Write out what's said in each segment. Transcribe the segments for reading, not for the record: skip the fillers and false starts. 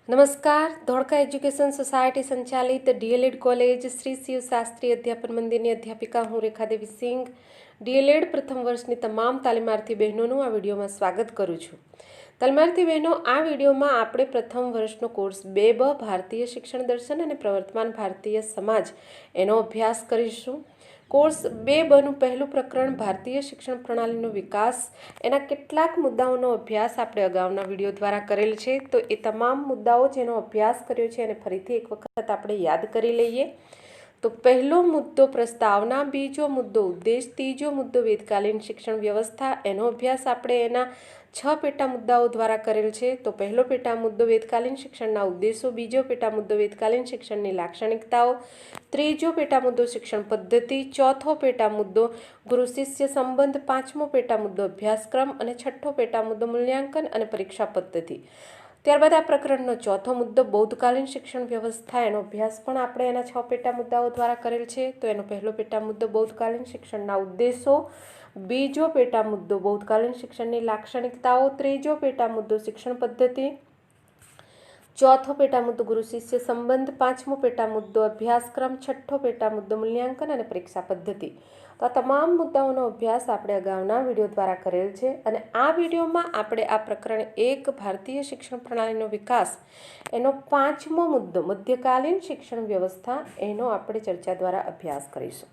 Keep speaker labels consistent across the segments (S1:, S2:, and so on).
S1: નમસ્કાર. Dholka education society સંચાલિત DElEd college Shri Shiv Shastri અધ્યાપન મંદિરની અધ્યાપિકા હું રેખાદેવી સિંઘ ડીએલએડ પ્રથમ વર્ષની તમામ તાલીમાર્થી બહેનોનું આ વિડીયોમાં સ્વાગત કરું છું. તાલીમાર્થી બહેનો, આ વિડીયોમાં આપણે પ્રથમ વર્ષનો કોર્સ 2B ભારતીય શિક્ષણ દર્શન અને પ્રવર્તમાન ભારતીય સમાજ એનો અભ્યાસ કરીશું. કોર્સ 2Bનું પહેલું પ્રકરણ ભારતીય શિક્ષણ પ્રણાલીનો વિકાસ, એના કેટલાક મુદ્દાઓનો અભ્યાસ આપણે અગાઉના વિડીયો દ્વારા કરેલ છે. તો એ તમામ મુદ્દાઓ જેનો અભ્યાસ કર્યો છે એને ફરીથી એક વખત આપણે યાદ કરી લઈએ. તો પહેલો મુદ્દો પ્રસ્તાવના, બીજો મુદ્દો ઉદ્દેશ, ત્રીજો મુદ્દો વેદકાલીન શિક્ષણ વ્યવસ્થા, એનો અભ્યાસ આપણે એના 6 પેટા મુદ્દાઓ દ્વારા કરેલ છે. તો પહેલો પેટા મુદ્દો વેદકાલીન શિક્ષણના ઉદ્દેશો, બીજો પેટા મુદ્દો વેદકાલીન શિક્ષણની લાક્ષણિકતાઓ, ત્રીજો પેટા મુદ્દો શિક્ષણ પદ્ધતિ, ચોથો પેટા મુદ્દો ગુરુ શિષ્ય સંબંધ, પાંચમો પેટા મુદ્દો અભ્યાસક્રમ અને છઠ્ઠો પેટા મુદ્દો મૂલ્યાંકન અને પરીક્ષા પદ્ધતિ. ત્યારબાદ આ પ્રકરણનો ચોથો મુદ્દો બૌદ્ધકાલીન શિક્ષણ વ્યવસ્થા, એનો અભ્યાસ પણ આપણે એના 6 પેટા મુદ્દાઓ દ્વારા કરેલ છે. તો એનો પહેલો પેટા મુદ્દો બૌદ્ધકાલીન શિક્ષણના ઉદ્દેશો, બીજો પેટા મુદ્દો બૌદ્ધકાલીન શિક્ષણની લાક્ષણિકતાઓ, ત્રીજો પેટા મુદ્દો શિક્ષણ પદ્ધતિ, ચોથો પેટા મુદ્દો ગુરુ શિષ્ય સંબંધ, પાંચમો પેટા મુદ્દો અભ્યાસક્રમ, છઠ્ઠો પેટા મુદ્દો મૂલ્યાંકન અને પરીક્ષા પદ્ધતિ. તો આ તમામ મુદ્દાઓનો અભ્યાસ આપણે અગાઉના વિડીયો દ્વારા કરેલ છે અને આ વિડીયોમાં આપણે આ પ્રકરણ 1 ભારતીય શિક્ષણ પ્રણાલીનો વિકાસ એનો 5મો મુદ્દો મધ્યકાલીન શિક્ષણ વ્યવસ્થા એનો આપણે ચર્ચા દ્વારા અભ્યાસ કરીશું.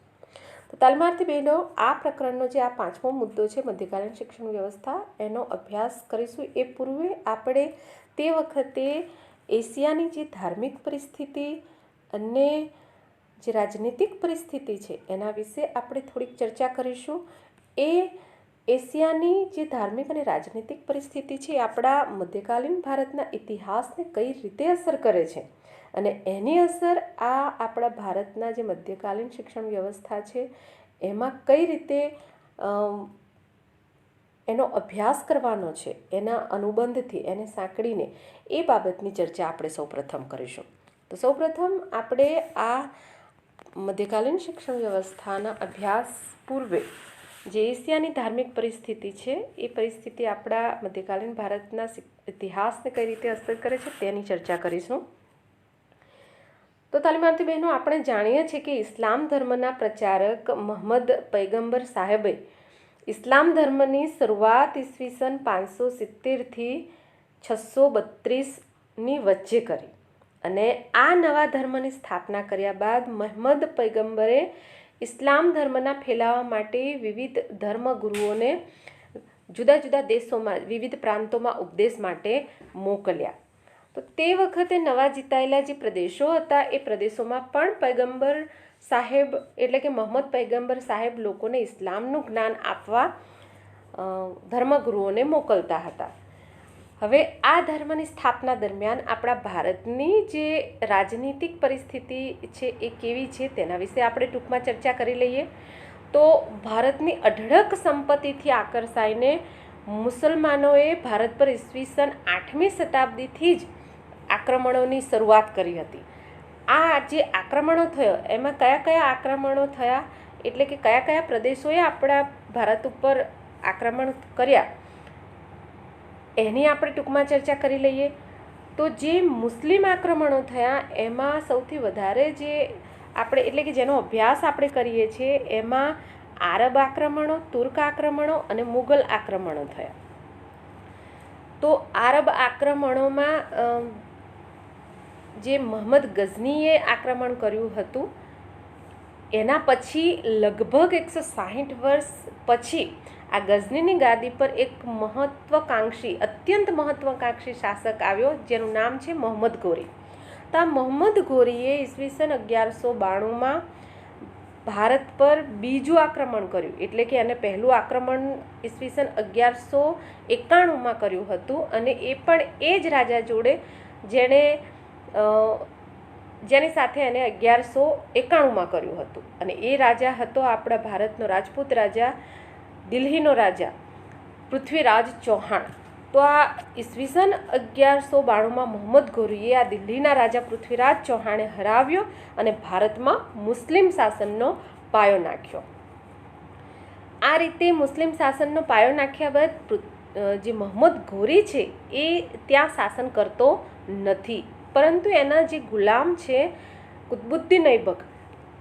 S1: તો તાલીમાર્થી બહેનો, આ પ્રકરણનો જે આ 5મો મુદ્દો છે મધ્યકાલીન શિક્ષણ વ્યવસ્થા, એનો અભ્યાસ કરીશું. એ પૂર્વે આપણે તે વખતે એશિયાની જે ધાર્મિક પરિસ્થિતિ અને જે રાજનીતિક પરિસ્થિતિ છે એના વિશે આપણે થોડીક ચર્ચા કરીશું. એ એશિયાની જે ધાર્મિક અને રાજનીતિક પરિસ્થિતિ છે એ આપણા મધ્યકાલીન ભારતના ઇતિહાસને કઈ રીતે અસર કરે છે અને એની અસર આ આપણા ભારતના જે મધ્યકાલીન શિક્ષણ વ્યવસ્થા છે એમાં કઈ રીતે એનો અભ્યાસ કરવાનો છે, એના અનુબંધથી એને સાંકળીને એ બાબતની ચર્ચા આપણે સૌપ્રથમ કરીશું. તો સૌપ્રથમ આપણે આ મધ્યકાલીન શિક્ષણ વ્યવસ્થાના અભ્યાસ પૂર્વે જે એશિયાની ધાર્મિક પરિસ્થિતિ છે એ પરિસ્થિતિ આપણા મધ્યકાલીન ભારતના ઇતિહાસને કઈ રીતે અસર કરે છે તેની ચર્ચા કરીશું. તો તાલીમાર્થી બહેનો, આપણે જાણીએ છીએ કે ઇસ્લામ ધર્મના પ્રચારક મોહમ્મદ પૈગંબર સાહેબે ઇસ્લામ ધર્મની શરૂઆત ઈસવીસન 570થી 632ની વચ્ચે કરી અને આ નવા ધર્મની સ્થાપના કર્યા બાદ મોહમ્મદ પૈગંબરે ઇસ્લામ ધર્મના ફેલાવા માટે વિવિધ ધર્મગુરુઓને જુદા જુદા દેશોમાં વિવિધ પ્રાંતોમાં ઉપદેશ માટે મોકલ્યા. તો તે વખતે નવા જીતાયેલા જે પ્રદેશો હતા એ પ્રદેશોમાં પણ પૈગંબર સાહેબ એટલે કે મોહમ્મદ પૈગંબર સાહેબ લોકોને ઇસ્લામનું જ્ઞાન આપવા ધર્મગુરુઓને મોકલતા હતા. હવે આ ધર્મની સ્થાપના દરમિયાન આપણા ભારતની જે રાજનીતિક પરિસ્થિતિ છે એ કેવી છે તેના વિશે આપણે ટૂંકમાં ચર્ચા કરી લઈએ. તો ભારતની અઢળક સંપત્તિથી આકર્ષાઈને મુસલમાનોએ ભારત પર ઈસવીસન 8મી શતાબ્દીથી જ આક્રમણોની શરૂઆત કરી હતી. આ જે આક્રમણો થયો એમાં કયા કયા આક્રમણો થયા એટલે કે કયા કયા પ્રદેશોએ આપણા ભારત ઉપર આક્રમણ કર્યા એની આપણે ટૂંકમાં ચર્ચા કરી લઈએ. તો જે મુસ્લિમ આક્રમણો થયા એમાં સૌથી વધારે જે આપણે એટલે કે જેનો અભ્યાસ આપણે કરીએ છીએ એમાં આરબ આક્રમણો, તુર્ક આક્રમણો અને મુગલ આક્રમણો થયા. તો આરબ આક્રમણોમાં જે મોહમ્મદ ગઝનીએ આક્રમણ કર્યું હતું એના પછી લગભગ 160 વર્ષ પછી આ ગઝનીની ગાદી પર એક અત્યંત મહત્વકાંક્ષી શાસક આવ્યો જેનું નામ છે મોહમ્મદ ગોરી. તો આ મોહમ્મદ ગોરીએ ઈસવીસન 1192માં ભારત પર બીજું આક્રમણ કર્યું એટલે કે એને પહેલું આક્રમણ ઈસવીસન 1191માં કર્યું હતું અને એ પણ એ જ રાજા જોડે જેની સાથે એને 1191માં કર્યું હતું અને એ રાજા હતો આપણા ભારતનો રાજપૂત રાજા, દિલ્હીનો રાજા પૃથ્વીરાજ ચૌહાણ. તો આ ઈસવીસન 1192માં મોહમ્મદ ગોરીએ આ દિલ્હીના રાજા પૃથ્વીરાજ ચૌહાણે હરાવ્યો અને ભારતમાં મુસ્લિમ શાસનનો પાયો નાખ્યો. આ રીતે મુસ્લિમ શાસનનો પાયો નાખ્યા બાદ જે મોહમ્મદ ઘોરી છે એ ત્યાં શાસન કરતો નથી, પરંતુ એના જે ગુલામ છે કુતબુદ્દીન ઐબક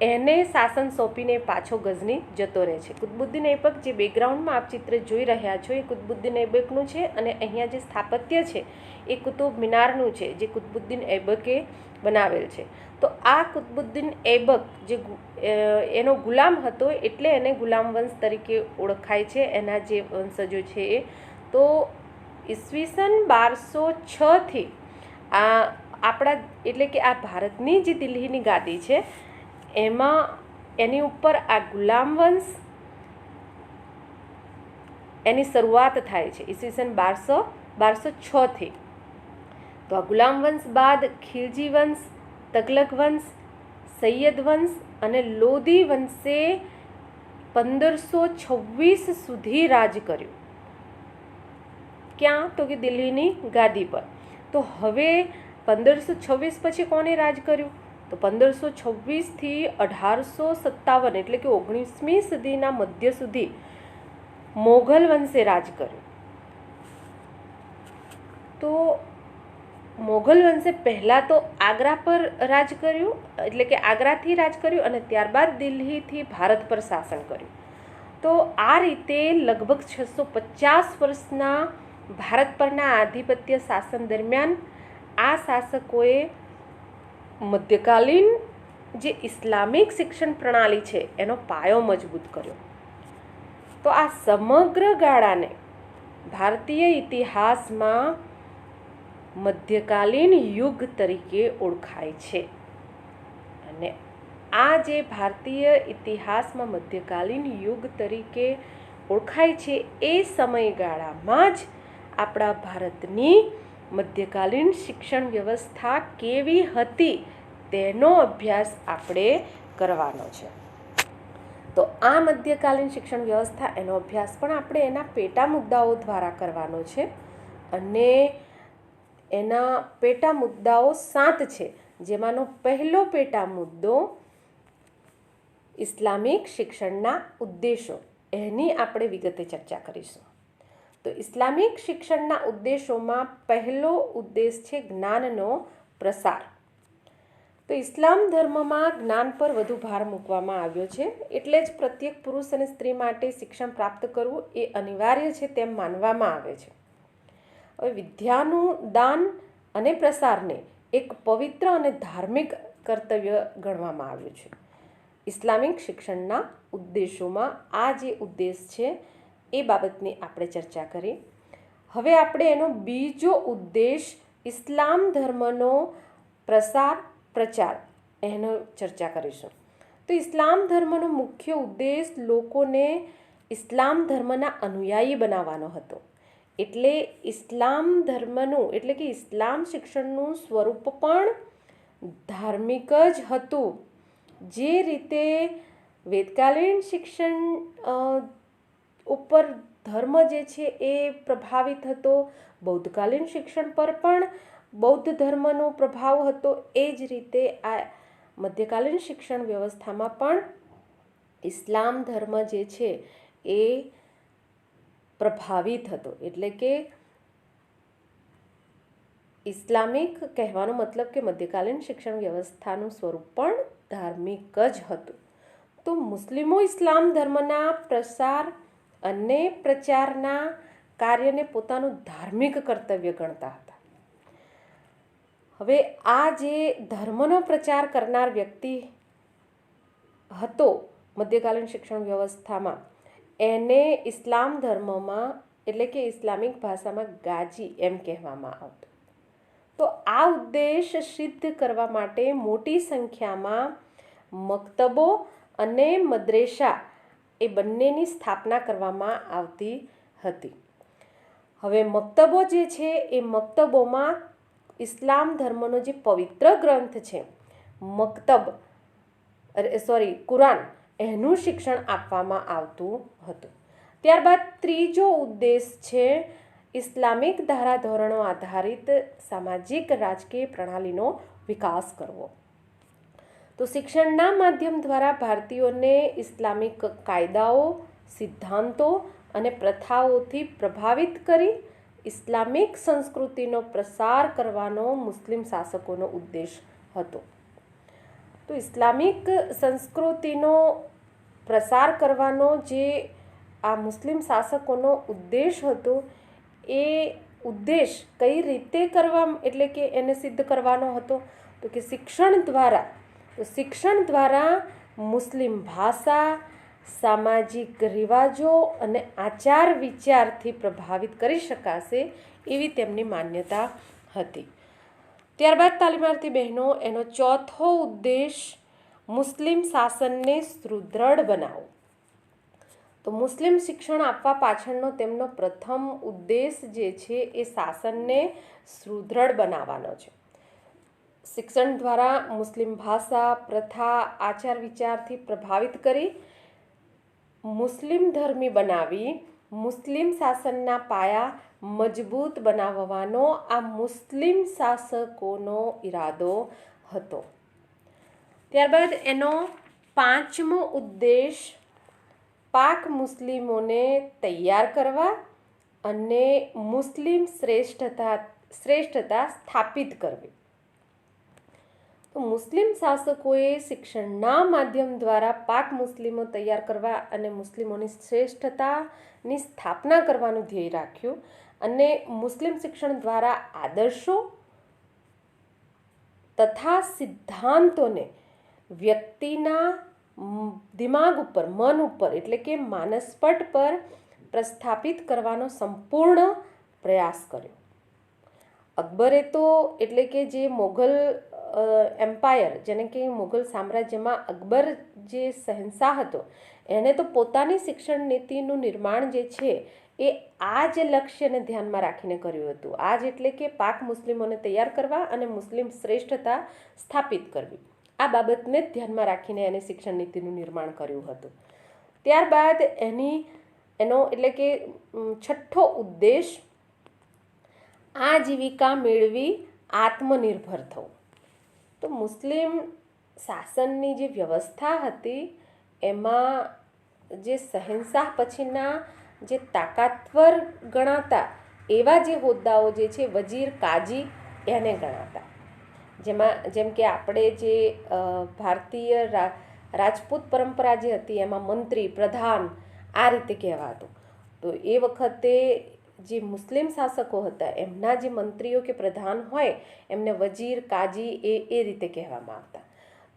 S1: એને શાસન સોંપીને પાછો ગઝની જતો રહે છે. કુતબુદ્દીન ઐબક જે બેકગ્રાઉન્ડમાં આપ ચિત્ર જોઈ રહ્યા છો એ કુતબુદ્દીન ઐબકનું છે, અને અહીંયા જે સ્થાપત્ય છે એ કુતુબ મિનારનું છે જે કુતબુદ્દીન ઐબકે બનાવેલ છે. તો આ કુતબુદ્દીન ઐબક જે એનો ગુલામ હતો એટલે એને ગુલામ વંશ તરીકે ઓળખાય છે, એના જે વંશજો છે એ. તો ઈસવીસન 1206થી આ આપણા એટલે કે આ ભારતની જે દિલ્હીની ગાદી છે એમાં એની ઉપર આ ગુલામ વંશ એની શરૂઆત થાય છે ઈસવીસન 1206થી. તો આ ગુલામ વંશ બાદ ખિલજી વંશ, તગલક વંશ, સૈયદ વંશ અને લોધી વંશે 1526 સુધી રાજ કર્યું. ક્યાં? તો કે દિલ્હીની ગાદી પર. તો હવે 1526 પછી કોણે રાજ કર્યું? તો 1526થી 1857 એટલે કે 19મી સદીના મધ્ય સુધી મોગલ વંશે રાજ કર્યું. તો મોગલ વંશે પહેલાં તો આગ્રા પર રાજ કર્યું, એટલે કે આગ્રાથી રાજ કર્યું, અને ત્યારબાદ દિલ્હીથી ભારત પર શાસન કર્યું. તો આ રીતે લગભગ 650 વર્ષના ભારત પરના આધિપત્ય શાસન દરમિયાન આ શાસકોએ મધ્યકાલીન જે ઇસ્લામિક શિક્ષણ પ્રણાલી છે એનો પાયો મજબૂત કર્યો. તો આ સમગ્ર ગાળાને ભારતીય ઇતિહાસમાં મધ્યકાલીન યુગ તરીકે ઓળખાય છે. અને આ જે ભારતીય ઇતિહાસમાં મધ્યકાલીન યુગ તરીકે ઓળખાય છે એ સમયગાળામાં જ આપણા ભારતની મધ્યકાલીન શિક્ષણ વ્યવસ્થા કેવી હતી તેનો અભ્યાસ આપણે કરવાનો છે. તો આ મધ્યકાલીન શિક્ષણ વ્યવસ્થા એનો અભ્યાસ પણ આપણે એના પેટા મુદ્દાઓ દ્વારા કરવાનો છે, અને એના પેટા મુદ્દાઓ 7 છે, જેમાંનો પહેલો પેટા મુદ્દો ઇસ્લામિક શિક્ષણના ઉદ્દેશો, એની આપણે વિગતે ચર્ચા કરીશું. તો ઇસ્લામિક શિક્ષણના ઉદ્દેશોમાં પહેલો ઉદ્દેશ છે જ્ઞાનનો પ્રસાર. તો ઇસ્લામ ધર્મમાં જ્ઞાન પર વધુ ભાર મૂકવામાં આવ્યો છે, એટલે જ પ્રત્યેક પુરુષ અને સ્ત્રી માટે શિક્ષણ પ્રાપ્ત કરવું એ અનિવાર્ય છે તેમ માનવામાં આવે છે. હવે વિદ્યાનું દાન અને પ્રસારને એક પવિત્ર અને ધાર્મિક કર્તવ્ય ગણવામાં આવ્યું છે. ઇસ્લામિક શિક્ષણના ઉદ્દેશોમાં આ જે ઉદ્દેશ છે એ બાબતની આપણે ચર્ચા કરી. હવે આપણે એનો બીજો ઉદ્દેશ ઇસ્લામ ધર્મનો પ્રચાર એનો ચર્ચા કરીશું. તો ઇસ્લામ ધર્મનો મુખ્ય ઉદ્દેશ લોકોને ઇસ્લામ ધર્મના અનુયાયી બનાવવાનો હતો. એટલે ઇસ્લામ ધર્મનું એટલે કે ઇસ્લામ શિક્ષણનું સ્વરૂપ પણ ધાર્મિક જ હતું. જે રીતે વેદકાલીન શિક્ષણ ઉપર ધર્મ જે છે એ પ્રભાવિત હતો, બૌદ્ધકાલીન શિક્ષણ પર પણ બૌદ્ધ ધર્મનો પ્રભાવ હતો, એ જ રીતે આ મધ્યકાલીન શિક્ષણ વ્યવસ્થામાં પણ ઇસ્લામ ધર્મ જે છે એ પ્રભાવિત હતો. એટલે કે ઇસ્લામિક કહેવાનો મતલબ કે મધ્યકાલીન શિક્ષણ વ્યવસ્થાનું સ્વરૂપ પણ ધાર્મિક જ હતું. તો મુસ્લિમો ઇસ્લામ ધર્મના પ્રસાર અને પ્રચારના કાર્યને પોતાનું ધાર્મિક કર્તવ્ય ગણતા હતા. હવે આ જે ધર્મનો પ્રચાર કરનાર વ્યક્તિ હતો મધ્યકાલીન શિક્ષણ વ્યવસ્થામાં, એને ઇસ્લામ ધર્મમાં એટલે કે ઇસ્લામિક ભાષામાં ગાજી એમ કહેવામાં આવતું. તો આ ઉદ્દેશ સિદ્ધ કરવા માટે મોટી સંખ્યામાં મક્તબો અને મદ્રેસા એ બંનેની સ્થાપના કરવામાં આવતી હતી. હવે મક્તબો જે છે એ મક્તબોમાં ઇસ્લામ ધર્મનો જે પવિત્ર ગ્રંથ છે કુરાન, એનું શિક્ષણ આપવામાં આવતું હતું. ત્યારબાદ ત્રીજો ઉદ્દેશ છે ઇસ્લામિક ધારાધોરણો આધારિત સામાજિક રાજકીય પ્રણાલીનો વિકાસ કરવો. તો શિક્ષણના માધ્યમ દ્વારા ભારતીયોને ઇસ્લામિક કાયદાઓ, સિદ્ધાંતો અને પ્રથાઓથી પ્રભાવિત કરી ઇસ્લામિક સંસ્કૃતિનો પ્રસાર કરવાનો મુસ્લિમ શાસકોનો ઉદ્દેશ હતો. તો ઇસ્લામિક સંસ્કૃતિનો પ્રસાર કરવાનો જે આ મુસ્લિમ શાસકોનો ઉદ્દેશ હતો એ ઉદ્દેશ કઈ રીતે કરવા એટલે કે એને સિદ્ધ કરવાનો હતો તો કે શિક્ષણ દ્વારા મુસ્લિમ ભાષા, સામાજિક રિવાજો અને આચાર વિચારથી પ્રભાવિત કરી શકાશે એવી તેમની માન્યતા હતી. ત્યારબાદ તાલીમાર્થી બહેનો એનો ચોથો ઉદ્દેશ મુસ્લિમ શાસનને સુદૃઢ બનાવવો. તો મુસ્લિમ શિક્ષણ આપવા પાછળનો તેમનો પ્રથમ ઉદ્દેશ જે છે એ શાસનને સુદૃઢ બનાવવાનો છે. શિક્ષણ દ્વારા મુસ્લિમ ભાષા, પ્રથા, આચાર વિચારથી પ્રભાવિત કરી મુસ્લિમ ધર્મી બનાવી મુસ્લિમ શાસનના પાયા મજબૂત બનાવવાનો આ મુસ્લિમ શાસકોનો ઈરાદો હતો. ત્યારબાદ એનો પાંચમો ઉદ્દેશ પાક મુસ્લિમોને તૈયાર કરવા અને મુસ્લિમ શ્રેષ્ઠતા સ્થાપિત કરવી. તો મુસ્લિમ શાસકોએ શિક્ષણના માધ્યમ દ્વારા પાક મુસ્લિમો તૈયાર કરવા અને મુસ્લિમોની શ્રેષ્ઠતાની સ્થાપના કરવાનું ધ્યેય રાખ્યું અને મુસ્લિમ શિક્ષણ દ્વારા આદર્શો તથા સિદ્ધાંતોને વ્યક્તિના દિમાગ ઉપર, મન ઉપર એટલે કે માનસપટ પર પ્રસ્થાપિત કરવાનો સંપૂર્ણ પ્રયાસ કર્યો. અકબરે તો એટલે કે જે મોગલ એમ્પાયર જેને કે મુઘલ સામ્રાજ્યમાં અકબર જે શહેનશાહ હતો એને તો પોતાની શિક્ષણ નીતિનું નિર્માણ જે છે એ આ જ લક્ષ્યને ધ્યાનમાં રાખીને કર્યું હતું. આ જ એટલે કે પાક મુસ્લિમોને તૈયાર કરવા અને મુસ્લિમ શ્રેષ્ઠતા સ્થાપિત કરવી. આ બાબતને ધ્યાનમાં રાખીને એને શિક્ષણ નીતિનું નિર્માણ કર્યું હતું. ત્યારબાદ એનો એટલે કે છઠ્ઠો ઉદ્દેશ આજીવિકા મેળવી આત્મનિર્ભર થવું. તો મુસ્લિમ શાસનની જે વ્યવસ્થા હતી એમાં જે શહેનશાહ પછીના જે તાકાતવર ગણાતા એવા જે હોદ્દાઓ જે છે વજીર, કાજી એને ગણાતા. જેમ કે આપણે જે ભારતીય રાજપૂત પરંપરા જે હતી એમાં મંત્રી, પ્રધાન આ રીતે કહેવાતું. તો એ વખતે જે મુસ્લિમ શાસકો હતા એમના જે મંત્રીઓ કે પ્રધાન હોય એમને વજીર, કાજી એ રીતે કહેવામાં આવતા.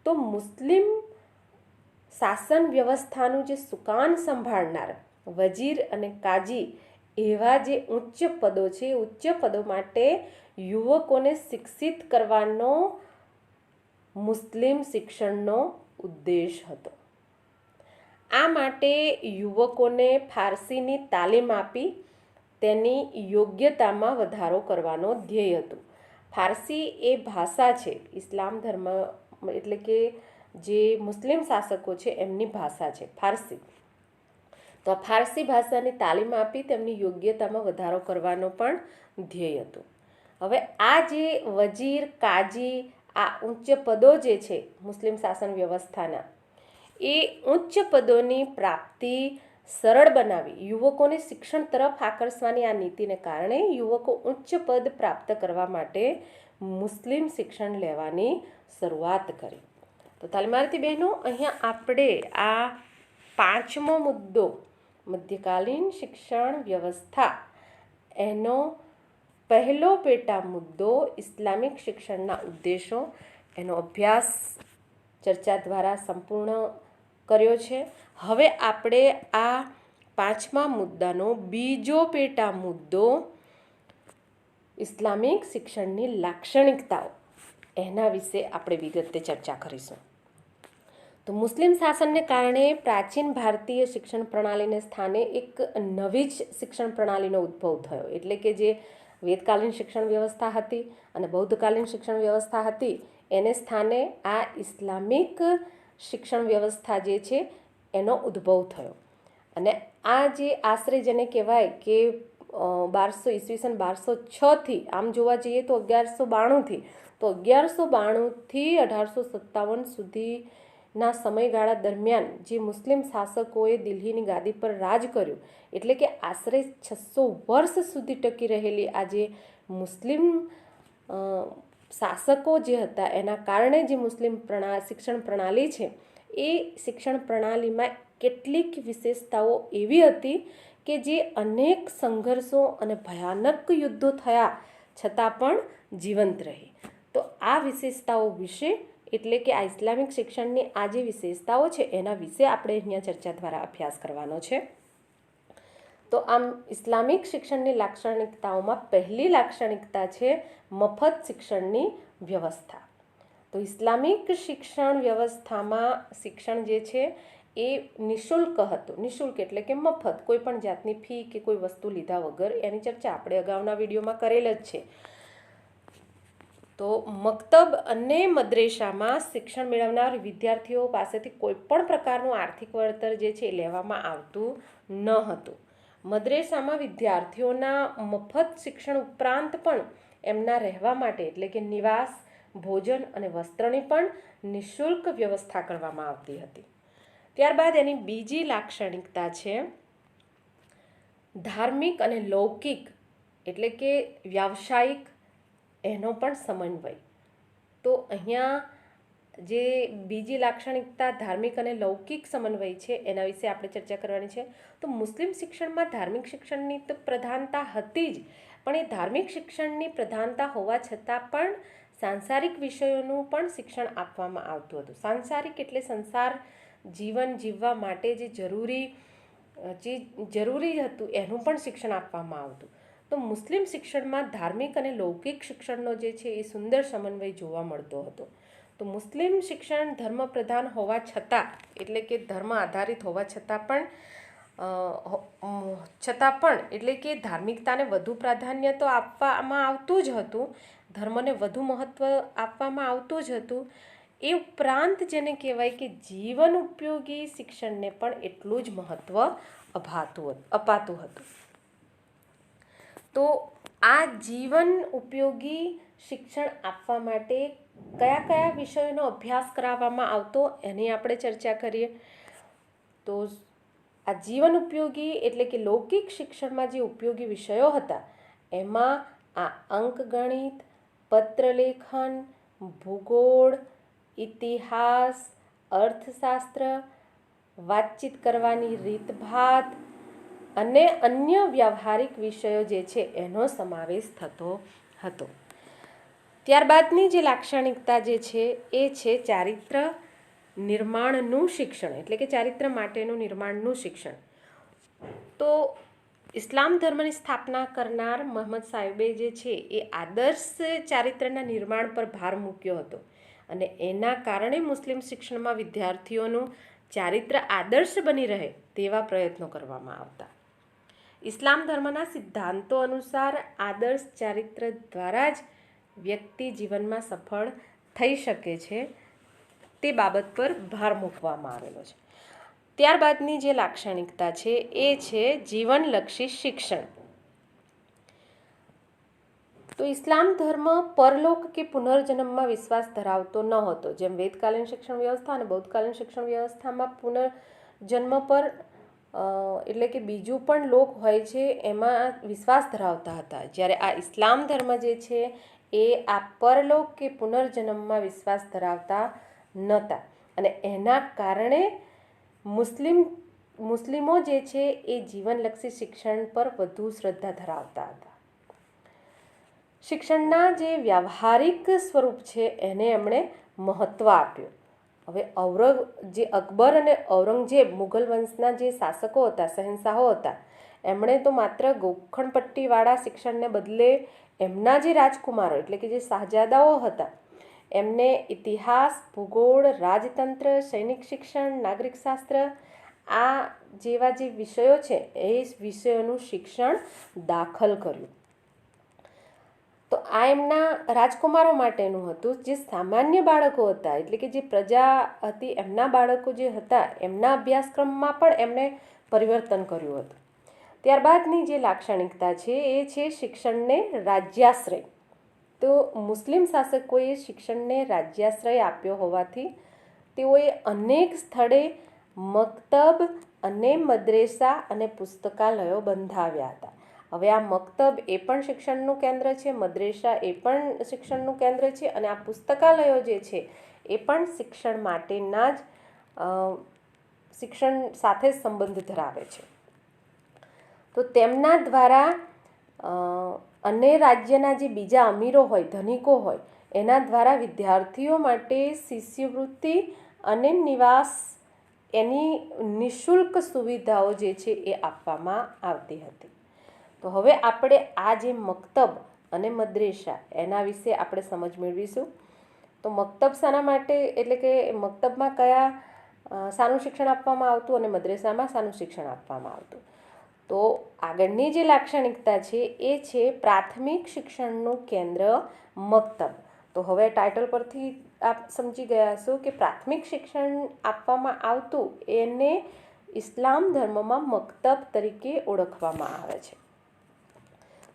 S1: તો મુસ્લિમ શાસન વ્યવસ્થાનું જે સુકાન સંભાળનાર વજીર અને કાજી એવા જે ઉચ્ચ પદો છે, ઉચ્ચ પદો માટે યુવકોને શિક્ષિત કરવાનો મુસ્લિમ શિક્ષણનો ઉદ્દેશ હતો. આ માટે યુવકોને ફારસીની તાલીમ આપી તેની યોગ્યતામાં વધારો કરવાનો ધ્યેય હતું. ફારસી એ ભાષા છે ઇસ્લામ ધર્મ એટલે કે જે મુસ્લિમ શાસકો છે એમની ભાષા છે ફારસી. તો આ ફારસી ભાષાની તાલીમ આપી તેમની યોગ્યતામાં વધારો કરવાનો પણ ધ્યેય હતું. હવે આ જે વજીર, કાજી આ ઉચ્ચ પદો જે છે મુસ્લિમ શાસન વ્યવસ્થાના એ ઉચ્ચ પદોની પ્રાપ્તિ સરળ બનાવી યુવકોને શિક્ષણ તરફ આકર્ષવાની આ નીતિને કારણે યુવકો ઉચ્ચ પદ પ્રાપ્ત કરવા માટે મુસ્લિમ શિક્ષણ લેવાની શરૂઆત કરી. તો તાલીમાર્થી બહેનો અહીંયા આપણે આ પાંચમો મુદ્દો મધ્યકાલીન શિક્ષણ વ્યવસ્થા એનો પહેલો પેટા મુદ્દો ઇસ્લામિક શિક્ષણના ઉદ્દેશો એનો અભ્યાસ ચર્ચા દ્વારા સંપૂર્ણ કર્યો છે. હવે આપણે આ પાંચમા મુદ્દાનો બીજો પેટા મુદ્દો ઇસ્લામિક શિક્ષણની લાક્ષણિકતાઓ એના વિશે આપણે વિગતે ચર્ચા કરીશું. તો મુસ્લિમ શાસનને કારણે પ્રાચીન ભારતીય શિક્ષણ પ્રણાલીને સ્થાને એક નવી જ શિક્ષણ પ્રણાલીનો ઉદ્ભવ થયો. એટલે કે જે વેદકાલીન શિક્ષણ વ્યવસ્થા હતી અને બૌદ્ધકાલીન શિક્ષણ વ્યવસ્થા હતી એને સ્થાને આ ઇસ્લામિક શિક્ષણ વ્યવસ્થા જે છે એનો ઉદ્ભવ થયો. અને આ જે આશરે જેને કહેવાય કે 1206થી આમ જોવા જઈએ તો 1192થી 1857 સુધી ના સમયગાળા દરમિયાન જે મુસ્લિમ શાસકોએ દિલ્હીની ગાદી પર રાજ કર્યું, એટલે કે આશરે 600 વર્ષ સુધી ટકી રહેલી આ જે મુસ્લિમ શાસકો જે હતા એના કારણે જે મુસ્લિમ શિક્ષણ પ્રણાલી છે એ શિક્ષણ પ્રણાલીમાં કેટલીક વિશેષતાઓ એવી હતી કે જે અનેક સંઘર્ષો અને ભયાનક યુદ્ધો થયા છતાં પણ જીવંત રહી. તો આ વિશેષતાઓ વિશે, એટલે કે આ ઇસ્લામિક શિક્ષણની આ જે વિશેષતાઓ છે એના વિશે આપણે અહીંયા ચર્ચા દ્વારા અભ્યાસ કરવાનો છે. તો આમ ઇસ્લામિક શિક્ષણની લાક્ષણિકતાઓમાં પહેલી લાક્ષણિકતા છે મફત શિક્ષણની વ્યવસ્થા. તો ઇસ્લામિક શિક્ષણ વ્યવસ્થામાં શિક્ષણ જે છે એ નિઃશુલ્ક હતું. નિઃશુલ્ક એટલે કે મફત, કોઈ પણ જાતની ફી કે કોઈ વસ્તુ લીધા વગર. એની ચર્ચા આપણે અગાઉના વિડીયોમાં કરેલ જ છે. તો મક્તબ અને મદ્રેસામાં શિક્ષણ મેળવનાર વિદ્યાર્થીઓ પાસેથી કોઈ પણ પ્રકારનું આર્થિક વળતર જે છે એ લેવામાં આવતું ન હતું. મદ્રેસામાં વિદ્યાર્થીઓના મફત શિક્ષણ ઉપરાંત પણ એમના રહેવા માટે, એટલે કે નિવાસ, ભોજન અને વસ્ત્રની પણ નિઃશુલ્ક વ્યવસ્થા કરવામાં આવતી હતી. ત્યારબાદ એની બીજી લાક્ષણિકતા છે ધાર્મિક અને લૌકિક, એટલે કે વ્યાવસાયિક એનો પણ સમન્વય. તો અહીંયા જે બીજી લાક્ષણિકતા ધાર્મિક અને લૌકિક સમન્વય છે એના વિશે આપણે ચર્ચા કરવાની છે. તો મુસ્લિમ શિક્ષણમાં ધાર્મિક શિક્ષણની તો પ્રધાનતા હતી જ, પણ એ ધાર્મિક શિક્ષણની પ્રધાનતા હોવા છતાં પણ સાંસારિક વિષયોનું પણ શિક્ષણ આપવામાં આવતું હતું. સાંસારિક એટલે સંસાર જીવન જીવવા માટે જે જરૂરી હતું એનું પણ શિક્ષણ આપવામાં આવતું. તો મુસ્લિમ શિક્ષણમાં ધાર્મિક અને લૌકિક શિક્ષણનો જે છે એ સુંદર સમન્વય જોવા મળતો હતો. તો મુસ્લિમ શિક્ષણ ધર્મ પ્રધાન હોવા છતાં, એટલે કે ધર્મ આધારિત હોવા છતાં પણ એટલે કે ધાર્મિકતાને વધુ પ્રાધાન્ય તો આપવામાં આવતું જ હતું, ધર્મને વધુ મહત્ત્વ આપવામાં આવતું જ હતું. એ ઉપરાંત જેને કહેવાય કે જીવન ઉપયોગી શિક્ષણને પણ એટલું જ મહત્ત્વ અપાતું હતું. તો આ જીવન ઉપયોગી શિક્ષણ આપવા માટે કયા કયા વિષયોનો અભ્યાસ કરાવવામાં આવતો એની આપણે ચર્ચા કરીએ. તો આ જીવન ઉપયોગી એટલે કે લૌકિક શિક્ષણમાં જે ઉપયોગી વિષયો હતા એમાં આ અંકગણિત, પત્રલેખન, ભૂગોળ, ઇતિહાસ, અર્થશાસ્ત્ર, વાતચીત કરવાની રીતભાત અને અન્ય વ્યવહારિક વિષયો જે છે એનો સમાવેશ થતો હતો. ત્યારબાદની જે લાક્ષણિકતા જે છે એ છે ચારિત્ર નિર્માણનું શિક્ષણ, એટલે કે ચારિત્ર માટેનું નિર્માણનું શિક્ષણ. તો ઇસ્લામ ધર્મની સ્થાપના કરનાર મોહમ્મદ સાહેબે જે છે એ આદર્શ ચારિત્રના નિર્માણ પર ભાર મૂક્યો હતો અને એના કારણે મુસ્લિમ શિક્ષણમાં વિદ્યાર્થીઓનું ચારિત્ર આદર્શ બની રહે તેવા પ્રયત્નો કરવામાં આવતા. ઇસ્લામ ધર્મના સિદ્ધાંતો અનુસાર આદર્શ ચારિત્ર દ્વારા જ વ્યક્તિ જીવનમાં સફળ થઈ શકે છે તે બાબત પર ભાર મૂકવામાં આવેલો છે. ત્યારબાદની જે લાક્ષણિકતા છે એ છે જીવનલક્ષી શિક્ષણ. તો ઇસ્લામ ધર્મ પરલોક કે પુનર્જન્મમાં વિશ્વાસ ધરાવતો ન હતો. જેમ વેદકાલીન શિક્ષણ વ્યવસ્થા અને બૌદ્ધકાલીન શિક્ષણ વ્યવસ્થામાં પુનર્જન્મ પર એટલે કે બીજું પણ લોક હોય છે એમાં વિશ્વાસ ધરાવતા હતા, જ્યારે આ ઇસ્લામ ધર્મ જે છે એ આ પરલોક કે પુનર્જન્મમાં વિશ્વાસ ધરાવતા નહોતા અને એના કારણે મુસ્લિમો જે છે એ જીવનલક્ષી શિક્ષણ પર વધુ શ્રદ્ધા ધરાવતા હતા. શિક્ષણના જે વ્યવહારિક સ્વરૂપ છે એને એમણે મહત્ત્વ આપ્યું. હવે અકબર અને ઔરંગઝેબ મુઘલ વંશના જે શાસકો હતા, શહેનશાહો હતા, એમણે તો માત્ર ગોખણપટ્ટીવાળા શિક્ષણને બદલે એમના જે રાજકુમારો એટલે કે જે શાહજાદાઓ હતા એમને ઇતિહાસ, ભૂગોળ, રાજતંત્ર, સૈનિક શિક્ષણ, નાગરિક શાસ્ત્ર આ જેવા જે વિષયો છે એ વિષયોનું શિક્ષણ દાખલ કર્યું. તો આ એમના રાજકુમારો માટેનું હતું. જે સામાન્ય બાળકો હતા એટલે કે જે પ્રજા હતી એમના બાળકો જે હતા એમના અભ્યાસક્રમમાં પણ એમણે પરિવર્તન કર્યું હતું. ત્યારબાદની જે લાક્ષણિકતા છે એ છે શિક્ષણને રાજ્યાશ્રય. તો મુસ્લિમ શાસકોએ શિક્ષણને રાજ્યાશ્રય આપ્યો હોવાથી તેઓએ અનેક સ્થળે મક્તબ અને મદ્રેસા અને પુસ્તકાલયો બંધાવ્યા હતા. હવે આ મક્તબ એ પણ શિક્ષણનું કેન્દ્ર છે, મદ્રેસા એ પણ શિક્ષણનું કેન્દ્ર છે, અને આ પુસ્તકાલયો જે છે એ પણ શિક્ષણ માટેના જ શિક્ષણ સાથે સંબંધ ધરાવે છે. તો તેમના દ્વારા અન્ય રાજ્યના જે બીજા અમીરો હોય, ધનિકો હોય, એના દ્વારા વિદ્યાર્થીઓ માટે શિષ્યવૃત્તિ અને નિવાસ એની નિઃશુલ્ક સુવિધાઓ જે છે એ આપવામાં આવતી હતી. તો હવે આપણે આ જે મક્તબ અને મદ્રેસા એના વિશે આપણે સમજ મેળવીશું. તો મક્તબ શાના માટે, એટલે કે મક્તબમાં કયા શાનું શિક્ષણ આપવામાં આવતું અને મદ્રેસામાં શાનું શિક્ષણ આપવામાં આવતું. તો આગળની જે લાક્ષણિકતા છે એ છે પ્રાથમિક શિક્ષણનું કેન્દ્ર મક્તબ. તો હવે ટાઇટલ પરથી આપ સમજી ગયા હશો કે પ્રાથમિક શિક્ષણ આપવામાં આવતું એને ઇસ્લામ ધર્મમાં મક્તબ તરીકે ઓળખવામાં આવે છે.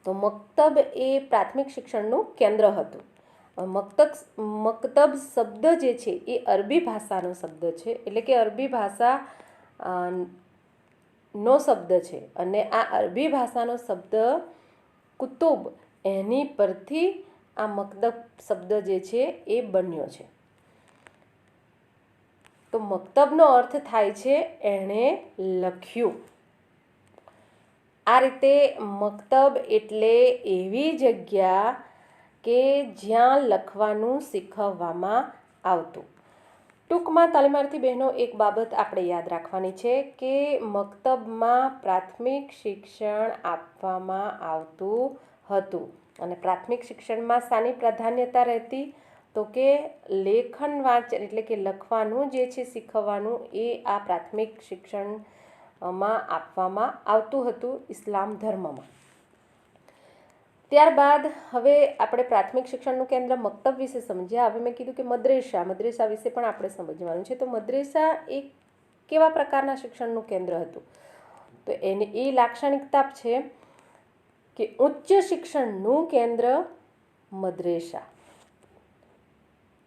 S1: તો મક્તબ એ પ્રાથમિક શિક્ષણનું કેન્દ્ર હતું. મક્તબ શબ્દ જે છે એ અરબી ભાષાનો શબ્દ છે, એટલે કે અરબી ભાષા નો શબ્દ છે, અને આ અરબી ભાષાનો શબ્દ કુતુબ એની પરથી આ મક્તબ શબ્દ જે છે એ બન્યો છે. તો મક્તબનો અર્થ થાય છે એણે લખ્યું. આ રીતે મક્તબ એટલે એવી જગ્યા કે જ્યાં લખવાનું શીખવવામાં આવતું. ટૂંકમાં તાલીમાર્થી બહેનો એક બાબત આપણે યાદ રાખવાની છે કે મક્તબમાં પ્રાથમિક શિક્ષણ આપવામાં આવતું હતું. અને પ્રાથમિક શિક્ષણમાં શાની પ્રાધાન્યતા રહેતી, તો કે લેખન વાંચન એટલે કે લખવાનું જે છે શીખવવાનું એ આ પ્રાથમિક શિક્ષણમાં આપવામાં આવતું હતું ઇસ્લામ ધર્મમાં. ત્યારબાદ હવે આપણે પ્રાથમિક શિક્ષણનું કેન્દ્ર મક્તબ વિશે સમજ્યા. હવે મેં કીધું કે મદ્રેસા વિશે પણ આપણે સમજવાનું છે. તો મદ્રેસા એ કેવા પ્રકારના શિક્ષણનું કેન્દ્ર હતું. તો એ લાક્ષણિકતા છે કે ઉચ્ચ શિક્ષણનું કેન્દ્ર મદ્રેસા.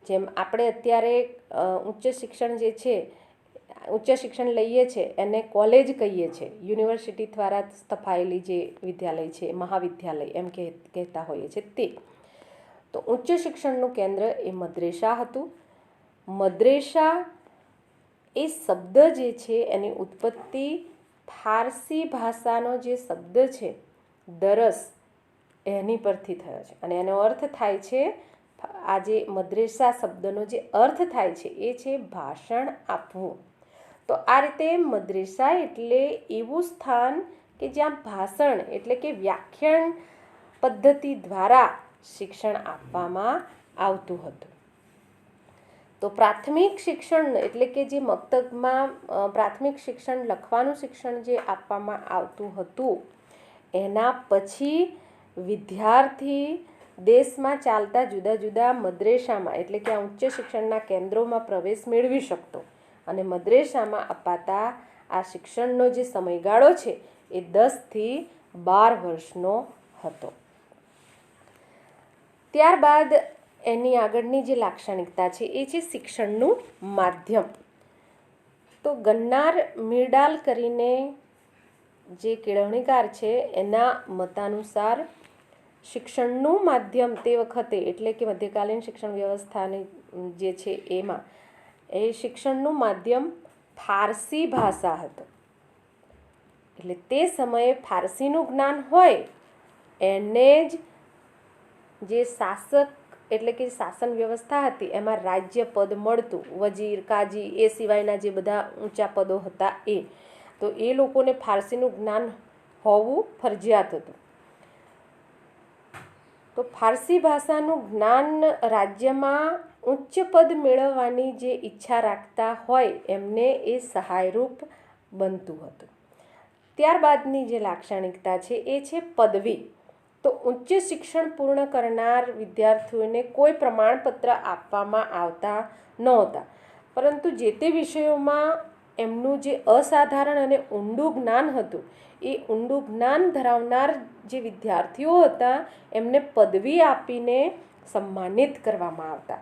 S1: જેમ આપણે અત્યારે ઉચ્ચ શિક્ષણ જે છે, ઉચ્ચ શિક્ષણ લઈએ છીએ એને કોલેજ કહીએ છીએ, યુનિવર્સિટી દ્વારા સ્થપાયેલી જે વિદ્યાલય છે, મહાવિદ્યાલય એમ કહેતા હોઈએ છીએ તે. તો ઉચ્ચ શિક્ષણનું કેન્દ્ર એ મદ્રેસા હતું. મદ્રેસા એ શબ્દ જે છે એની ઉત્પત્તિ ફારસી ભાષાનો જે શબ્દ છે દરસ એની પરથી થયો છે, અને એનો અર્થ થાય છે, આ જે મદ્રેસા શબ્દનો જે અર્થ થાય છે એ છે ભાષણ આપવું. તો આ રીતે મદ્રેસા એટલે એવું સ્થાન કે જ્યાં ભાષણ એટલે કે વ્યાખ્યાન પદ્ધતિ દ્વારા શિક્ષણ આપવામાં આવતું હતું. તો પ્રાથમિક શિક્ષણ એટલે કે જે મક્તબમાં પ્રાથમિક શિક્ષણ લખવાનું શિક્ષણ જે આપવામાં આવતું હતું, એના પછી વિદ્યાર્થી દેશમાં ચાલતા જુદા જુદા મદ્રેસામાં એટલે કે આ ઉચ્ચ શિક્ષણના કેન્દ્રોમાં પ્રવેશ મેળવી શકતો, અને મદ્રેસામાં અપાતા આ શિક્ષણનો જે સમયગાળો છે એ 10 થી 12 વર્ષનો હતો. ત્યારબાદ એની આગળની જે લાક્ષણિકતા છે એ છે શિક્ષણનું માધ્યમ. તો ગન્નાર મિર્ડાલ કરીને જે કેળવણીકાર છે એના મતાનુસાર શિક્ષણનું માધ્યમ તે વખતે એટલે કે મધ્યકાલીન શિક્ષણ વ્યવસ્થાની જે છે એમાં એ શિક્ષણનું માધ્યમ ફારસી ભાષા હતું. એટલે તે સમયે ફારસીનું જ્ઞાન હોય એને જ જે શાસક એટલે કે શાસન વ્યવસ્થા હતી એમાં રાજ્ય પદ મળતું, વજીર, કાજી એ સિવાયના જે બધા ઊંચા પદો હતા એ. તો એ લોકોને ફારસીનું જ્ઞાન હોવું ફરજિયાત હતું. તો ફારસી ભાષાનું જ્ઞાન રાજ્યમાં ઉચ્ચ પદ મેળવવાની જે ઈચ્છા રાખતા હોય એમને એ સહાયરૂપ બનતું હતું. ત્યારબાદની જે લાક્ષણિકતા છે એ છે પદવી. તો ઉચ્ચ શિક્ષણ પૂર્ણ કરનાર વિદ્યાર્થીઓને કોઈ પ્રમાણપત્ર આપવામાં આવતા નહોતા, પરંતુ જે તે વિષયોમાં એમનું જે અસાધારણ અને ઊંડું જ્ઞાન હતું એ ઊંડું જ્ઞાન ધરાવનાર જે વિદ્યાર્થીઓ હતા એમને પદવી આપીને સન્માનિત કરવામાં આવતા.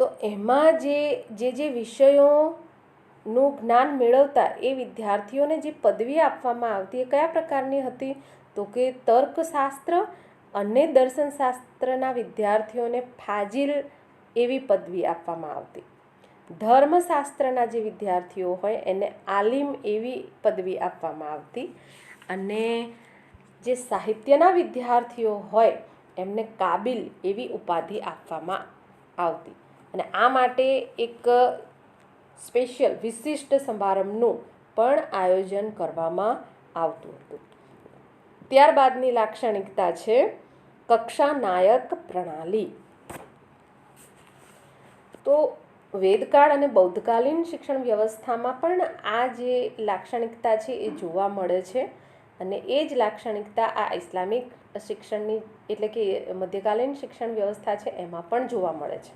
S1: તો એમાં જે વિષયોનું જ્ઞાન મેળવતા એ વિદ્યાર્થીઓને જે પદવી આપવામાં આવતી એ કયા પ્રકારની હતી? તો કે તર્કશાસ્ત્ર અને દર્શનશાસ્ત્રના વિદ્યાર્થીઓને ફાજીલ એવી પદવી આપવામાં આવતી. ધર્મશાસ્ત્રના જે વિદ્યાર્થીઓ હોય એને આલિમ એવી પદવી આપવામાં આવતી. અને જે સાહિત્યના વિદ્યાર્થીઓ હોય એમને કાબિલ એવી ઉપાધિ આપવામાં આવતી. અને આ માટે એક સ્પેશિયલ વિશિષ્ટ સમારંભનું પણ આયોજન કરવામાં આવતું હતું. ત્યારબાદની લાક્ષણિકતા છે કક્ષા નાયક પ્રણાલી. તો વેદકાળ અને બૌદ્ધકાલીન શિક્ષણ વ્યવસ્થામાં પણ આ જે લાક્ષણિકતા છે એ જોવા મળે છે. અને એ જ લાક્ષણિકતા આ ઇસ્લામિક શિક્ષણની એટલે કે મધ્યકાલીન શિક્ષણ વ્યવસ્થા છે એમાં પણ જોવા મળે છે.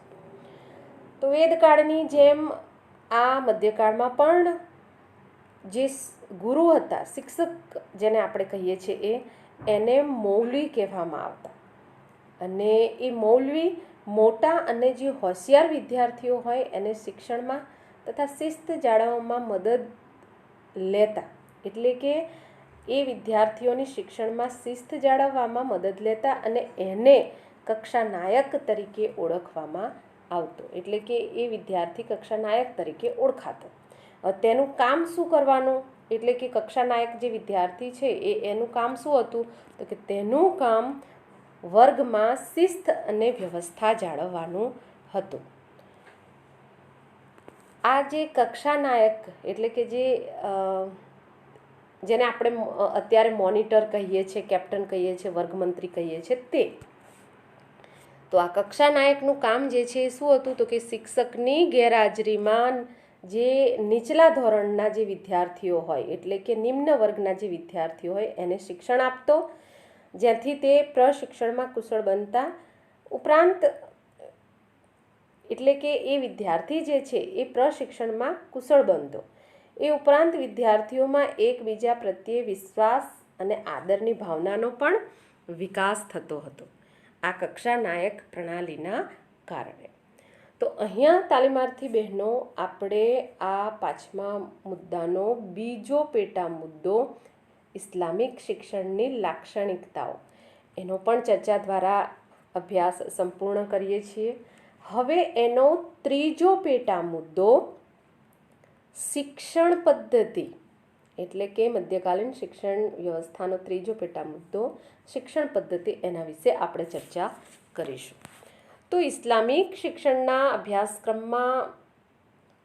S1: તો વેદકાળની જેમ આ મધ્યકાળમાં પણ જે ગુરુ હતા, શિક્ષક જેને આપણે કહીએ છીએ, એને મૌલવી કહેવામાં આવતા. અને એ મૌલવી મોટા અને જે હોશિયાર વિદ્યાર્થીઓ હોય એને શિક્ષણમાં તથા શિસ્ત જાળવવામાં મદદ લેતા. એટલે કે એ વિદ્યાર્થીઓની શિક્ષણમાં શિસ્ત જાળવવામાં મદદ લેતા અને એને કક્ષા નાયક તરીકે ઓળખવામાં આવતો. એટલે કે એ વિદ્યાર્થી કક્ષા નાયક તરીકે ઓળખાતો. તેનું કામ શું કરવાનું? એટલે કે કક્ષા નાયક જે વિદ્યાર્થી છે એનું કામ શું હતું? તો કે તેનું કામ વર્ગમાં શિસ્ત અને વ્યવસ્થા જાળવવાનું હતું. આ જે કક્ષા નાયક એટલે કે જેને આપણે અત્યારે મોનિટર કહીએ છીએ, કેપ્ટન કહીએ છીએ, વર્ગમંત્રી કહીએ છીએ, તે તો આ કક્ષા નાયકનું કામ જે છે એ શું હતું? તો કે શિક્ષકની ગેરહાજરીમાં જે નીચલા ધોરણના જે વિદ્યાર્થીઓ હોય એટલે કે નિમ્ન વર્ગના જે વિદ્યાર્થીઓ હોય એને શિક્ષણ આપતો, જ્યાંથી તે પ્રશિક્ષણમાં કુશળ બનતા. ઉપરાંત એટલે કે એ વિદ્યાર્થી જે છે એ પ્રશિક્ષણમાં કુશળ બનતો. એ ઉપરાંત વિદ્યાર્થીઓમાં એકબીજા પ્રત્યે વિશ્વાસ અને આદરની ભાવનાનો પણ વિકાસ થતો હતો આ કક્ષા નાયક પ્રણાલીના કારણે. તો અહીંયા તાલીમાર્થી બહેનો આપણે આ 5મા મુદ્દાનો બીજો પેટા મુદ્દો ઇસ્લામિક શિક્ષણની લાક્ષણિકતાઓ એનો પણ ચર્ચા દ્વારા અભ્યાસ સંપૂર્ણ કરીએ છીએ. હવે એનો ત્રીજો પેટા મુદ્દો શિક્ષણ પદ્ધતિ એટલે કે મધ્યકાલીન શિક્ષણ વ્યવસ્થાનો ત્રીજો પેટા મુદ્દો શિક્ષણ પદ્ધતિ, એના વિશે આપણે ચર્ચા કરીશું. તો ઇસ્લામિક શિક્ષણના અભ્યાસક્રમમાં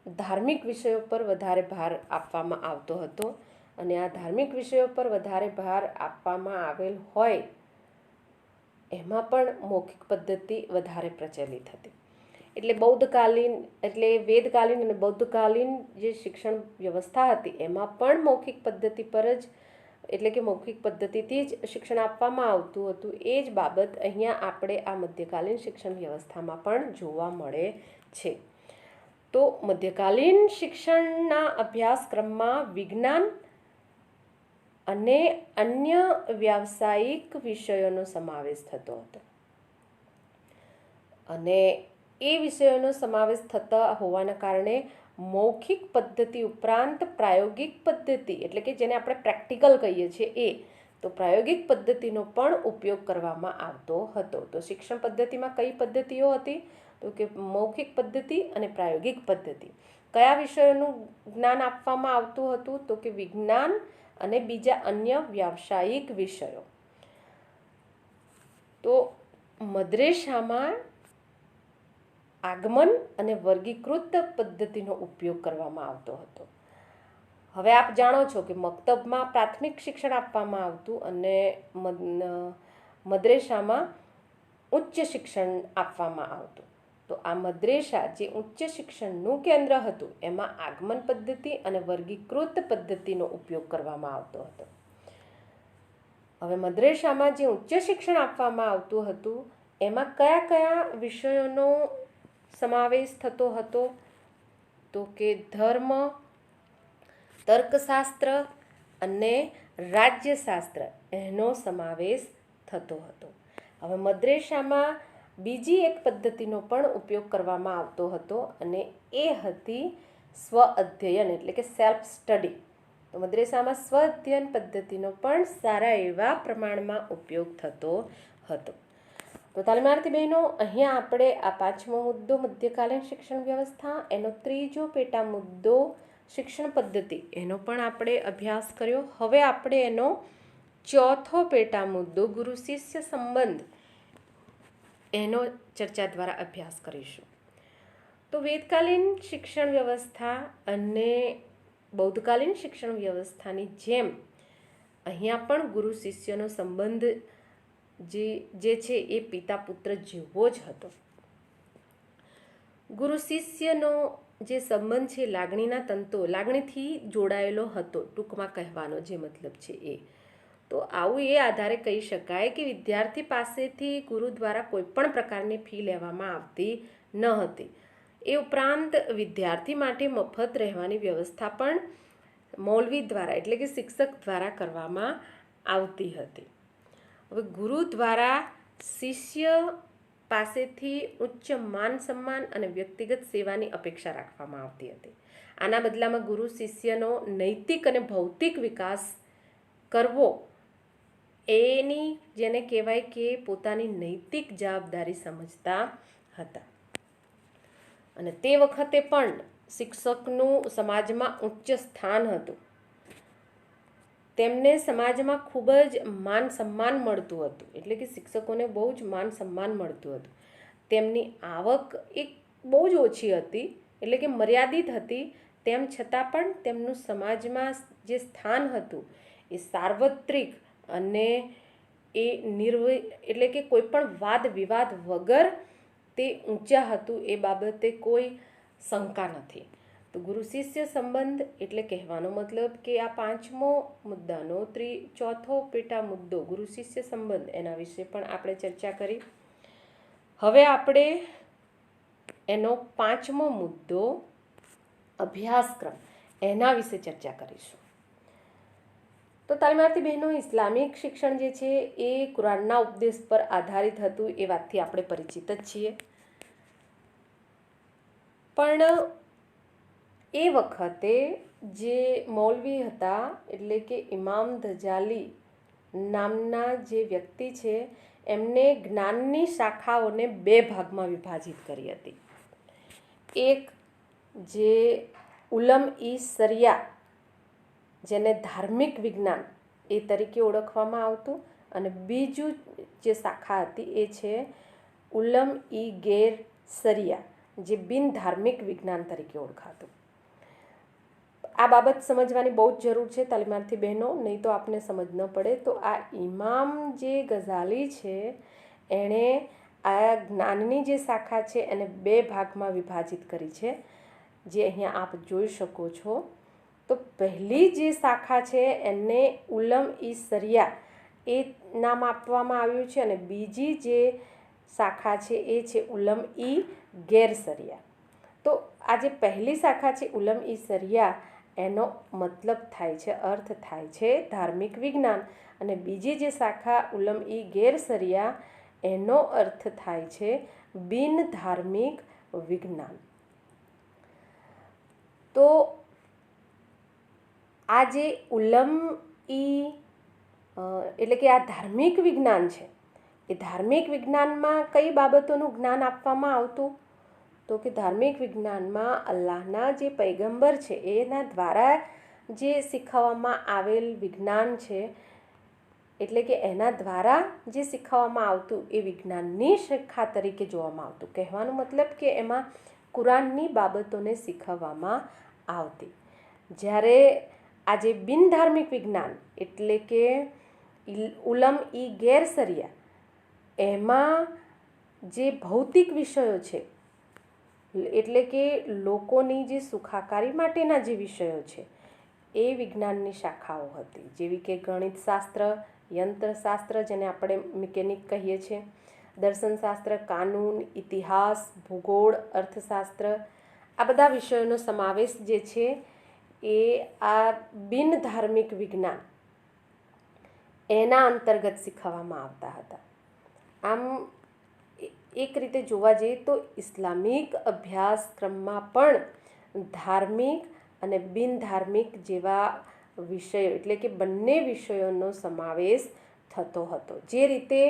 S1: ધાર્મિક વિષયો પર વધારે ભાર આપવામાં આવતો હતો. અને આ ધાર્મિક વિષયો પર વધારે ભાર આપવામાં આવેલ હોય એમાં પણ મૌખિક પદ્ધતિ વધારે પ્રચલિત હતી. એટલે વેદકાલીન અને બૌદ્ધકાલીન જે શિક્ષણ વ્યવસ્થા હતી એમાં પણ મૌખિક પદ્ધતિ પર જ એટલે કે મૌખિક પદ્ધતિથી જ શિક્ષણ આપવામાં આવતું હતું. એ જ બાબત અહીંયા આપણે આ મધ્યકાલીન શિક્ષણ વ્યવસ્થામાં પણ જોવા મળે છે. તો મધ્યકાલીન શિક્ષણના અભ્યાસક્રમમાં વિજ્ઞાન અને અન્ય વ્યાવસાયિક વિષયોનો સમાવેશ થતો હતો. અને એ વિષયોનો સમાવેશ થતા હોવાના કારણે મૌખિક પદ્ધતિ ઉપરાંત પ્રાયોગિક પદ્ધતિ એટલે કે જેને આપણે પ્રેક્ટિકલ કહીએ છીએ તો પ્રાયોગિક પદ્ધતિનો પણ ઉપયોગ કરવામાં આવતો હતો. તો શિક્ષણ પદ્ધતિમાં કઈ પદ્ધતિઓ હતી? તો કે મૌખિક પદ્ધતિ અને પ્રાયોગિક પદ્ધતિ. કયા વિષયોનું જ્ઞાન આપવામાં આવતું હતું? તો કે વિજ્ઞાન અને બીજા અન્ય વ્યાવસાયિક વિષયો. તો મદ્રેસામાં આગમન અને વર્ગીકૃત પદ્ધતિનો ઉપયોગ કરવામાં આવતો હતો. હવે આપ જાણો છો કે મક્તબમાં પ્રાથમિક શિક્ષણ આપવામાં આવતું અને મદ્રેસામાં ઉચ્ચ શિક્ષણ આપવામાં આવતું. તો આ મદ્રેસા જે ઉચ્ચ શિક્ષણનું કેન્દ્ર હતું એમાં આગમન પદ્ધતિ અને વર્ગીકૃત પદ્ધતિનો ઉપયોગ કરવામાં આવતો હતો. હવે મદ્રેસામાં જે ઉચ્ચ શિક્ષણ આપવામાં આવતું હતું એમાં કયા કયા વિષયોનો સમાવેશ થતો હતો? તો કે ધર્મ, તર્કશાસ્ત્ર અને રાજ્યશાસ્ત્ર એનો સમાવેશ થતો હતો. હવે મદ્રેસામાં બીજી એક પદ્ધતિનો પણ ઉપયોગ કરવામાં આવતો હતો અને એ હતી સ્વ અધ્યયન એટલે કે સેલ્ફ સ્ટડી. તો મદ્રેસામાં સ્વ અધ્યયન પદ્ધતિનો પણ સારા એવા પ્રમાણમાં ઉપયોગ થતો હતો. તો તાલીમાર્થી બહેનો, અહીંયા આપણે આ 5મો મુદ્દો મધ્યકાલીન શિક્ષણ વ્યવસ્થા, એનો 3જો પેટા મુદ્દો શિક્ષણ પદ્ધતિ, એનો પણ આપણે અભ્યાસ કર્યો. હવે આપણે એનો 4થો પેટા મુદ્દો ગુરુ શિષ્ય સંબંધ, એનો ચર્ચા દ્વારા અભ્યાસ કરીશું. તો વેદકાલીન શિક્ષણ વ્યવસ્થા અને બૌદ્ધકાલીન શિક્ષણ વ્યવસ્થાની જેમ અહીંયા પણ ગુરુ શિષ્યનો સંબંધ જે છે એ પિતા પુત્ર જેવો જ હતો. ગુરુ શિષ્યનો જે સંબંધ છે લાગણીના તંતો, લાગણીથી જોડાયેલો હતો, ટૂંકમાં કહેવાનો જે મતલબ છે એ. તો આવું એ આધારે કહી શકાય કે વિદ્યાર્થી પાસેથી ગુરુ દ્વારા કોઈ પણ પ્રકારની ફી લેવામાં આવતી ન હતી. એ ઉપરાંત વિદ્યાર્થી માટે મફત રહેવાની વ્યવસ્થા પણ મૌલવી દ્વારા એટલે કે શિક્ષક દ્વારા કરવામાં આવતી હતી. હવે ગુરુ દ્વારા શિષ્ય પાસેથી ઉચ્ચ માન સન્માન અને વ્યક્તિગત સેવાની અપેક્ષા રાખવામાં આવતી હતી. આના બદલામાં ગુરુ શિષ્યનો નૈતિક અને ભૌતિક વિકાસ કરવો એની જેને કહેવાય કે પોતાની નૈતિક જવાબદારી સમજતા હતા. અને તે વખતે પણ શિક્ષકનું સમાજમાં ઉચ્ચ સ્થાન હતું. તેમને સમાજમાં ખૂબ જ માન સન્માન મળતું હતું, એટલે કે શિક્ષકોને બહુ જ માન સન્માન મળતું હતું. તેમની આવક એક બહુ જ ઓછી હતી, એટલે કે મર્યાદિત હતી. તેમ છતાં પણ તેમનું સમાજમાં જે સ્થાન હતું એ સાર્વત્રિક અને એ એટલે કે કોઈ પણ વાદ વિવાદ વગર તે ઊંચા હતું, એ બાબતે કોઈ શંકા નથી. તો ગુરુ શિષ્ય સંબંધ એટલે કહેવાનો મતલબ કે આ 5મો મુદ્દાનો 4થો પેટા મુદ્દો ગુરુ શિષ્ય સંબંધ, એના વિશે પણ આપણે ચર્ચા કરી. હવે આપણે એનો 5મો મુદ્દો અભ્યાસક્રમ, એના વિશે ચર્ચા કરીશું. તો તાલીમાર્થી બહેનો, ઇસ્લામિક શિક્ષણ જે છે એ કુરાનના ઉપદેશ પર આધારિત હતું, એ વાતથી આપણે પરિચિત જ છીએ. પણ એ વખતે જે મૌલવી હતા એટલે કે ઇમામ ધજાલી નામના જે વ્યક્તિ છે, એમને જ્ઞાનની શાખાઓને 2 ભાગમાં વિભાજિત કરી હતી. એક જે ઉલમ-ઈ-શરિયા, જેને ધાર્મિક વિજ્ઞાન એ તરીકે ઓળખવામાં આવતું, અને બીજું જે શાખા હતી એ છે ઉલમ-ઈ-ગેર-શરિયા, જે બિન ધાર્મિક વિજ્ઞાન તરીકે ઓળખાતું. આ બાબત સમજવાની બહુ જ જરૂર છે તાલીમાર્થી બહેનો, નહીં તો આપને સમજ ન પડે. તો આ ઇમામ જે ગઝાલી છે એણે આ જ્ઞાનની જે શાખા છે એને 2 ભાગમાં વિભાજિત કરી છે, જે અહીંયા આપ જોઈ શકો છો. તો પહેલી જે શાખા છે એને ઉલમ-ઈ-શરિયા એ નામ આપવામાં આવ્યું છે, અને બીજી જે શાખા છે એ છે ઉલમ-ઈ-ગેર-શરિયા. તો આ જે પહેલી શાખા છે ઉલમ-ઈ-શરિયા, એનો મતલબ થાય છે, અર્થ થાય છે ધાર્મિક વિજ્ઞાન, અને બીજી જે શાખા ઉલમ-ઈ-ગેર-શરિયા, એનો અર્થ થાય છે બિન ધાર્મિક વિજ્ઞાન. તો આ જે એટલે કે આ ધાર્મિક વિજ્ઞાન છે, એ ધાર્મિક વિજ્ઞાનમાં કઈ બાબતોનું જ્ઞાન આપવામાં આવતું? તો કે ધાર્મિક વિજ્ઞાનમાં અલ્લાહના જે પૈગંબર છે એના દ્વારા જે શીખવવામાં આવેલ વિજ્ઞાન છે, એટલે કે એના દ્વારા જે શીખવવામાં આવતું એ વિજ્ઞાનની શાખા તરીકે જોવામાં આવતું. કહેવાનો મતલબ કે એમાં કુરાનની બાબતોને શીખવવામાં આવતી. જ્યારે આ જે બિનધાર્મિક વિજ્ઞાન એટલે કે ઉલમ-ઈ-ગેર-શરિયા, એમાં જે ભૌતિક વિષયો છે, એટલે કે લોકોની જે સુખાકારી માટેના જે વિષયો છે, એ વિજ્ઞાનની શાખાઓ હતી, જેવી કે ગણિતશાસ્ત્ર, યંત્રશાસ્ત્ર જેને આપણે મિકેનિક કહીએ છીએ, દર્શનશાસ્ત્ર, કાનૂન, ઇતિહાસ, ભૂગોળ, અર્થશાસ્ત્ર, આ બધા વિષયોનો સમાવેશ જે છે એ આ બિન ધાર્મિક વિજ્ઞાન એના અંતર્ગત શીખવવામાં આવતા હતા. આમ એક રીતે જોવા જઈએ તો ઇસ્લામિક અભ્યાસક્રમમાં પણ ધાર્મિક અને બિનધાર્મિક જેવા વિષયો એટલે કે બંને વિષયોનો સમાવેશ થતો હતો. જે રીતે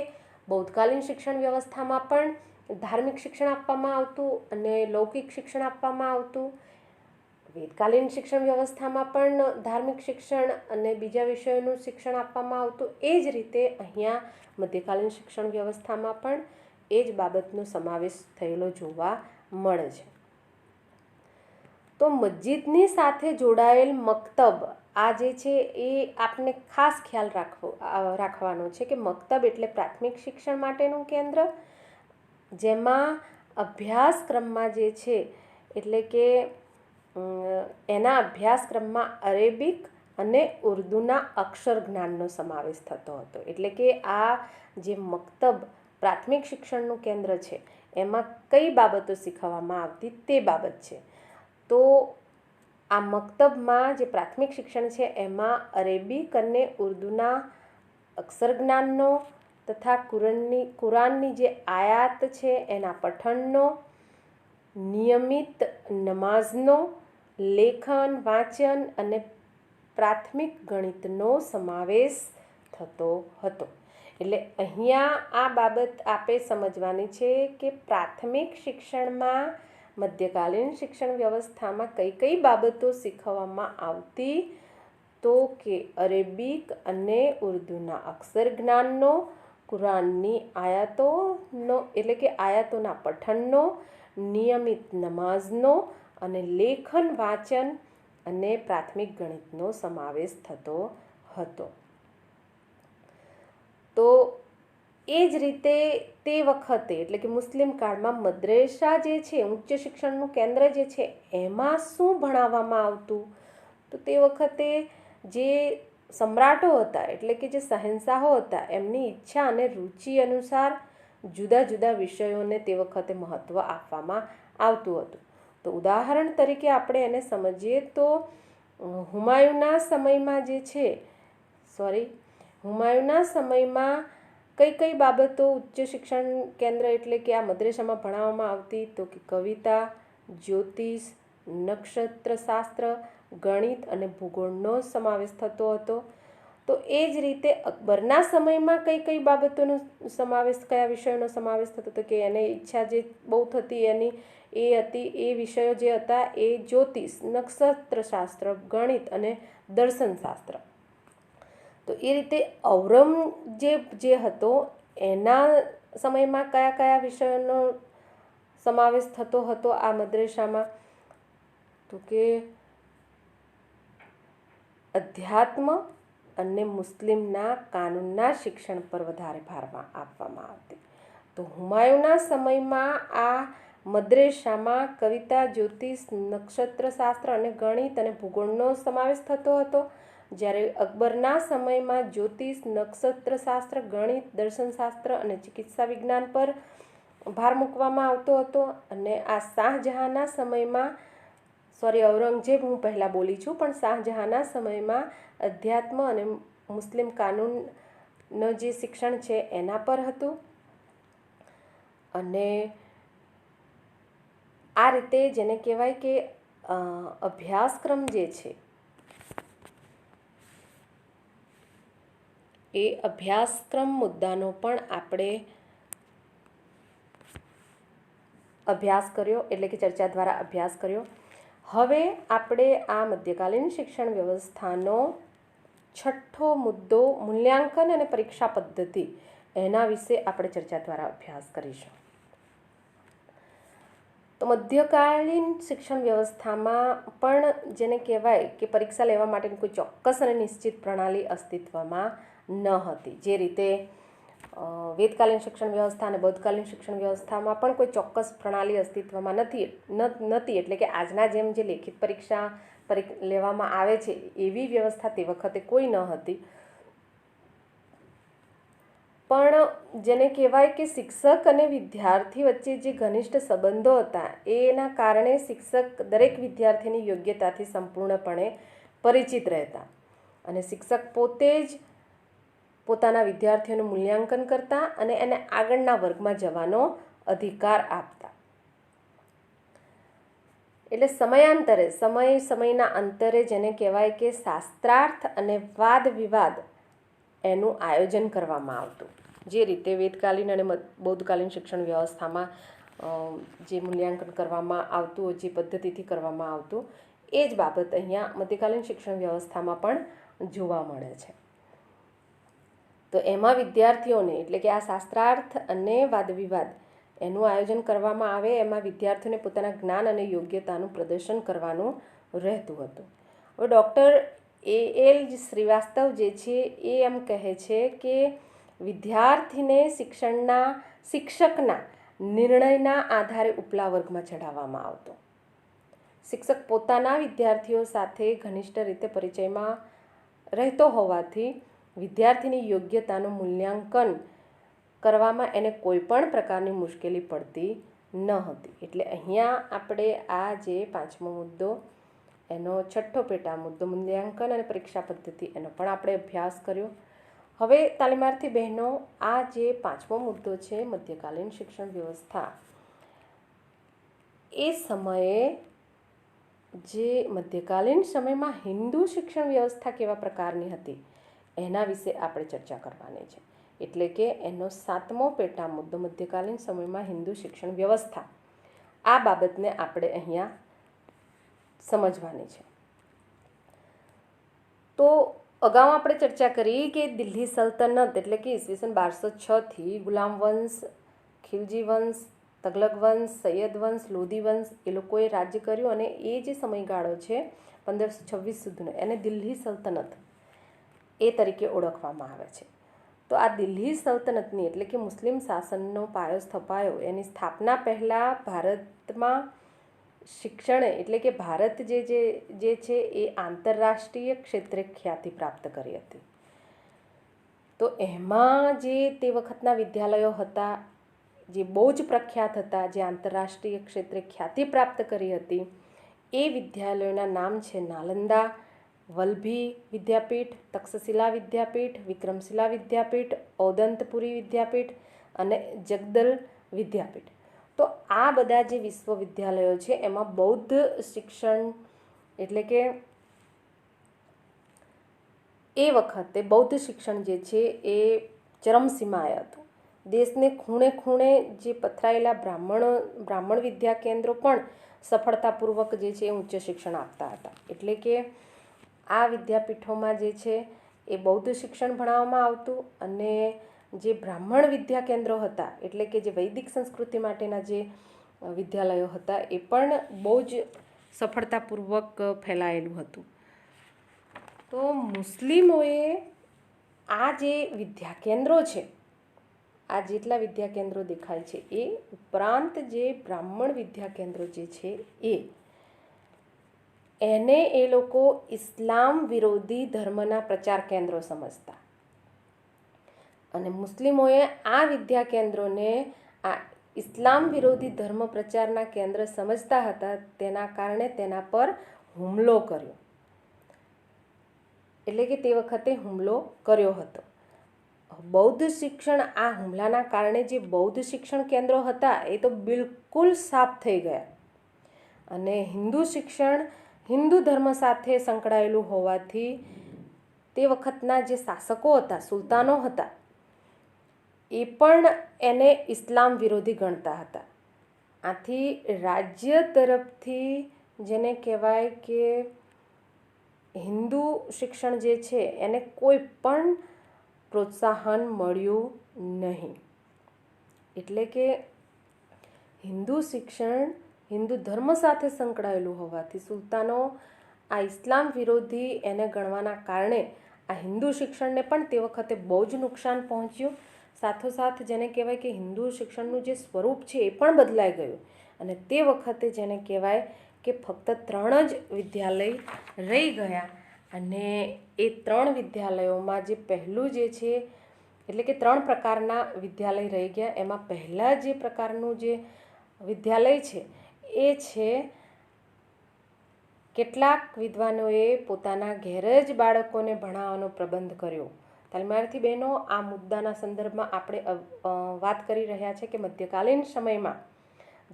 S1: બૌદ્ધકાલીન શિક્ષણ વ્યવસ્થામાં પણ ધાર્મિક શિક્ષણ આપવામાં આવતું અને લૌકિક શિક્ષણ આપવામાં આવતું, વેદકાલીન શિક્ષણ વ્યવસ્થામાં પણ ધાર્મિક શિક્ષણ અને બીજા વિષયોનું શિક્ષણ આપવામાં આવતું, એ જ રીતે અહીંયા મધ્યકાલીન શિક્ષણ વ્યવસ્થામાં પણ એ જ બાબતનો સમાવેશ થયેલો જોવા મળે છે. તો મસ્જિદની સાથે જોડાયેલ મક્તબ આ જે છે એ આપને ખાસ ખ્યાલ રાખવાનો છે કે મક્તબ એટલે પ્રાથમિક શિક્ષણ માટેનું કેન્દ્ર, જેમાં અભ્યાસક્રમમાં જે છે એટલે કે એના અભ્યાસક્રમમાં અરેબિક અને ઉર્દૂના અક્ષર જ્ઞાનનો સમાવેશ થતો હતો. એટલે કે આ જે મક્તબ પ્રાથમિક શિક્ષણનું કેન્દ્ર છે એમાં કઈ બાબતો શીખવવામાં આવતી તે બાબત છે. તો આ મક્તબમાં જે પ્રાથમિક શિક્ષણ છે એમાં અરેબિક અને ઉર્દૂના અક્ષર જ્ઞાનનો તથા કુરાનની જે આયાત છે એના પઠનનો, નિયમિત નમાઝનો, લેખન વાંચન અને પ્રાથમિક ગણિતનો સમાવેશ થતો હતો. એટલે અહીંયા આ બાબત આપે સમજવાની છે કે પ્રાથમિક શિક્ષણમાં મધ્યકાલીન શિક્ષણ વ્યવસ્થામાં કઈ કઈ બાબતો શીખવવામાં આવતી, તો કે અરેબિક અને ઉર્દૂના અક્ષર જ્ઞાનનો, કુરાનની આયાતોનો એટલે કે આયાતોના પઠનનો, નિયમિત નમાઝનો અને લેખન વાંચન અને પ્રાથમિક ગણિતનો સમાવેશ થતો હતો. તો એ જ રીતે તે વખતે એટલે કે મુસ્લિમ કાળમાં મદ્રેસા જે છે ઉચ્ચ શિક્ષણનું કેન્દ્ર જે છે એમાં શું ભણાવવામાં આવતું, તો તે વખતે જે સમ્રાટો હતા એટલે કે જે શહેનશાહો હતા એમની ઈચ્છા અને રુચિ અનુસાર જુદા જુદા વિષયોને તે વખતે મહત્ત્વ આપવામાં આવતું હતું. તો ઉદાહરણ તરીકે આપણે એને સમજીએ તો હુમાયુના સમયમાં કઈ બાબતો ઉચ્ચ શિક્ષણ કેન્દ્ર એટલે કે આ મદ્રેસામાં ભણાવવામાં આવતી, તો કે કવિતા, જ્યોતિષ, નક્ષત્રશાસ્ત્ર, ગણિત અને ભૂગોળનો સમાવેશ થતો હતો. તો એ જ રીતે અકબરના સમયમાં કઈ બાબતોનો સમાવેશ, કયા વિષયોનો સમાવેશ થતો હતો, કે એને ઈચ્છા જે બહુ થતી એ વિષયો જે હતા એ જ્યોતિષ, નક્ષત્રશાસ્ત્ર, ગણિત અને દર્શનશાસ્ત્ર. તો એ રીતે ઔરંગઝેબ જે હતો એના સમયમાં કયા વિષયોનો સમાવેશ થતો હતો આ મદ્રેસામાં, તો કે અધ્યાત્મ અને મુસ્લિમના કાનૂનના શિક્ષણ પર વધારે ભાર આપવામાં આવતી. તો હુમાયુના સમયમાં આ મદ્રેસામાં કવિતા, જ્યોતિષ, નક્ષત્રશાસ્ત્ર અને ગણિત અને ભૂગોળનો સમાવેશ થતો હતો. જ્યારે અકબરના સમયમાં જ્યોતિષ, નક્ષત્રશાસ્ત્ર, ગણિત, દર્શનશાસ્ત્ર અને ચિકિત્સા વિજ્ઞાન પર ભાર મૂકવામાં આવતો હતો. અને આ શાહજહાંના સમયમાં ઔરંગઝેબ હું પહેલાં બોલી છું, પણ શાહજહાંના સમયમાં અધ્યાત્મ અને મુસ્લિમ કાનૂનનું જે શિક્ષણ છે એના પર હતું. અને આ રીતે જેને કહેવાય કે અભ્યાસક્રમ જે છે એ અભ્યાસક્રમ મુદ્દાનો પણ આપણે અભ્યાસ કર્યો એટલે કે ચર્ચા દ્વારા અભ્યાસ કર્યો. હવે આપણે આ મધ્યકાલીન શિક્ષણ વ્યવસ્થાનો છઠ્ઠો મુદ્દો મૂલ્યાંકન અને પરીક્ષા પદ્ધતિ એના વિશે આપણે ચર્ચા દ્વારા અભ્યાસ કરીશું. તો મધ્યકાલીન શિક્ષણ વ્યવસ્થામાં પણ જેને કહેવાય કે પરીક્ષા લેવા માટેની કોઈ ચોક્કસ અને નિશ્ચિત પ્રણાલી અસ્તિત્વમાં ન હતી. જે રીતે વેદકાલીન શિક્ષણ વ્યવસ્થા અને બૌદ્ધકાલીન શિક્ષણ વ્યવસ્થામાં પણ કોઈ ચોક્કસ પ્રણાલી અસ્તિત્વમાં નથી. એટલે કે આજના જેમ જે લેખિત પરીક્ષા લેવામાં આવે છે એવી વ્યવસ્થા તે વખતે કોઈ ન હતી. પણ જેને કહેવાય કે શિક્ષક અને વિદ્યાર્થી વચ્ચે જે ઘનિષ્ઠ સંબંધો હતા એના કારણે શિક્ષક દરેક વિદ્યાર્થીની યોગ્યતાથી સંપૂર્ણપણે પરિચિત રહેતા અને શિક્ષક પોતે જ પોતાના વિદ્યાર્થીઓનું મૂલ્યાંકન કરતા અને એને આગળના વર્ગમાં જવાનો અધિકાર આપતા. એટલે સમયાંતરે સમયના અંતરે જેને કહેવાય કે શાસ્ત્રાર્થ અને વાદ વિવાદ એનું આયોજન કરવામાં આવતું. જે રીતે વેદકાલીન અને બૌદ્ધકાલીન શિક્ષણ વ્યવસ્થામાં જે મૂલ્યાંકન કરવામાં આવતું, જે પદ્ધતિથી કરવામાં આવતું, એ જ બાબત અહીંયા મધ્યકાલીન શિક્ષણ વ્યવસ્થામાં પણ જોવા મળે છે. તો એમાં વિદ્યાર્થીઓને એટલે કે આ શાસ્ત્રાર્થ અને વાદ વિવાદ એનું આયોજન કરવામાં આવે. એમાં વિદ્યાર્થીઓને પોતાના જ્ઞાન અને યોગ્યતાનું પ્રદર્શન કરવાનું રહેતું હતું. હવે ડૉક્ટર A.L. શ્રીવાસ્તવ જે છે એ એમ કહે છે કે વિદ્યાર્થીને શિક્ષકના નિર્ણયના આધારે ઉપલા વર્ગમાં ચઢાવવામાં આવતો. શિક્ષક પોતાના વિદ્યાર્થીઓ સાથે ઘનિષ્ઠ રીતે પરિચયમાં રહેતો હોવાથી વિદ્યાર્થીની યોગ્યતાનું મૂલ્યાંકન કરવામાં એને કોઈ પણ પ્રકારની મુશ્કેલી પડતી ન હતી. એટલે અહીંયા આપણે આ જે 5મો મુદ્દો એનો 6ઠ્ઠો પેટા મુદ્દો મૂલ્યાંકન અને પરીક્ષા પદ્ધતિ એનો પણ આપણે અભ્યાસ કર્યો. હવે તાલીમાર્થી બહેનો, આ જે 5મો મુદ્દો છે મધ્યકાલીન શિક્ષણ વ્યવસ્થા, એ સમયે જે મધ્યકાલીન સમયમાં હિન્દુ શિક્ષણ વ્યવસ્થા કેવા પ્રકારની હતી એના વિશે આપણે ચર્ચા કરવાની છે. એટલે કે એનો 7મો પેટા મુદ્દો મધ્યકાલીન સમયમાં હિન્દુ શિક્ષણ વ્યવસ્થા, આ બાબતને આપણે અહીંયા સમજવાની છે. તો અગાઉ આપણે ચર્ચા કરી કે દિલ્હી સલ્તનત એટલે કે ઈસવીસન 1206થી ગુલામ વંશ, ખિલજી વંશ, તગલક વંશ, સૈયદ વંશ, લોધી વંશ એ લોકોએ રાજ્ય કર્યું અને એ જે સમયગાળો છે 1526 સુધીનો એને દિલ્હી સલ્તનત એ તરીકે ઓળખવામાં આવે છે. તો આ દિલ્હી સલ્તનતની એટલે કે મુસ્લિમ શાસનનો પાયો સ્થપાયો. એની સ્થાપના પહેલાં ભારતમાં શિક્ષણે એટલે કે ભારત જે છે એ આંતરરાષ્ટ્રીય ક્ષેત્રે ખ્યાતિ પ્રાપ્ત કરી હતી. તો એમાં જે તે વખતના વિદ્યાલયો હતા જે બહુ જ પ્રખ્યાત હતા, જે આંતરરાષ્ટ્રીય ક્ષેત્રે ખ્યાતિ પ્રાપ્ત કરી હતી, એ વિદ્યાલયોના નામ છે નાલંદા, વલ્લભી વિદ્યાપીઠ, તક્ષશિલા વિદ્યાપીઠ, વિક્રમશિલા વિદ્યાપીઠ, ઔદંતપુરી વિદ્યાપીઠ અને જગદલ વિદ્યાપીઠ. તો આ બધા જે વિશ્વવિદ્યાલયો છે એમાં બૌદ્ધ શિક્ષણ એટલે કે એ વખતે બૌદ્ધ શિક્ષણ જે છે એ ચરમસીમાએ હતું. દેશને ખૂણે ખૂણે જે પથરાયેલા બ્રાહ્મણ વિદ્યા કેન્દ્રો પણ સફળતાપૂર્વક જે છે એ ઉચ્ચ શિક્ષણ આપતા હતા. એટલે કે આ વિદ્યાપીઠોમાં જે છે એ બૌદ્ધ શિક્ષણ ભણાવવામાં આવતું અને જે બ્રાહ્મણ વિદ્યા કેન્દ્રો હતા એટલે કે જે વૈદિક સંસ્કૃતિ માટેના જે વિદ્યાલયો હતા એ પણ બહુ જ સફળતાપૂર્વક ફેલાયેલું હતું. તો મુસ્લિમોએ આ જે વિદ્યા કેન્દ્રો છે, આ જેટલા વિદ્યા કેન્દ્રો દેખાય છે એ ઉપરાંત જે બ્રાહ્મણ વિદ્યા કેન્દ્રો જે છે એને એ લોકો ઇસ્લામ વિરોધી ધર્મના પ્રચાર કેન્દ્રો સમજતા અને મુસ્લિમોએ આ વિદ્યા કેન્દ્રોને આ ઇસ્લામ વિરોધી ધર્મ પ્રચારના કેન્દ્ર સમજતા હતા. તેના કારણે તેના પર હુમલો કર્યો. એટલે કે તે વખતે હુમલો કર્યો હતો. બૌદ્ધ શિક્ષણ, આ હુમલાના કારણે જે બૌદ્ધ શિક્ષણ કેન્દ્રો હતા એ તો બિલકુલ સાફ થઈ ગયા અને હિન્દુ શિક્ષણ હિન્દુ ધર્મ સાથે સંકળાયેલું હોવાથી તે વખતના જે શાસકો હતા, સુલતાનો હતા, એ પણ એને ઇસ્લામ વિરોધી ગણતા હતા. આથી રાજ્ય તરફથી જેને કહેવાય કે હિન્દુ શિક્ષણ જે છે એને કોઈ પણ પ્રોત્સાહન મળ્યું નહીં. એટલે કે હિન્દુ શિક્ષણ હિન્દુ ધર્મ સાથે સંકળાયેલું હોવાથી સુલતાનો આ ઇસ્લામ વિરોધી એને ગણવાના કારણે આ હિન્દુ શિક્ષણને પણ તે વખતે બહુ જ નુકસાન પહોંચ્યું. સાથોસાથ જેને કહેવાય કે હિન્દુ શિક્ષણનું જે સ્વરૂપ છે એ પણ બદલાઈ ગયું અને તે વખતે જેને કહેવાય કે ફક્ત 3 જ વિદ્યાલય રહી ગયા અને એ 3 વિદ્યાલયોમાં જે પહેલું જે છે એટલે કે 3 પ્રકારના વિદ્યાલય રહી ગયા. એમાં પહેલાં જે પ્રકારનું જે વિદ્યાલય છે એ છે કેટલાક વિદ્વાનોએ પોતાના ઘેર જ બાળકોને ભણાવવાનો પ્રબંધ કર્યો. તાલીમાર્થી બહેનો, આ મુદ્દાના સંદર્ભમાં આપણે વાત કરી રહ્યા છે કે મધ્યકાલીન સમયમાં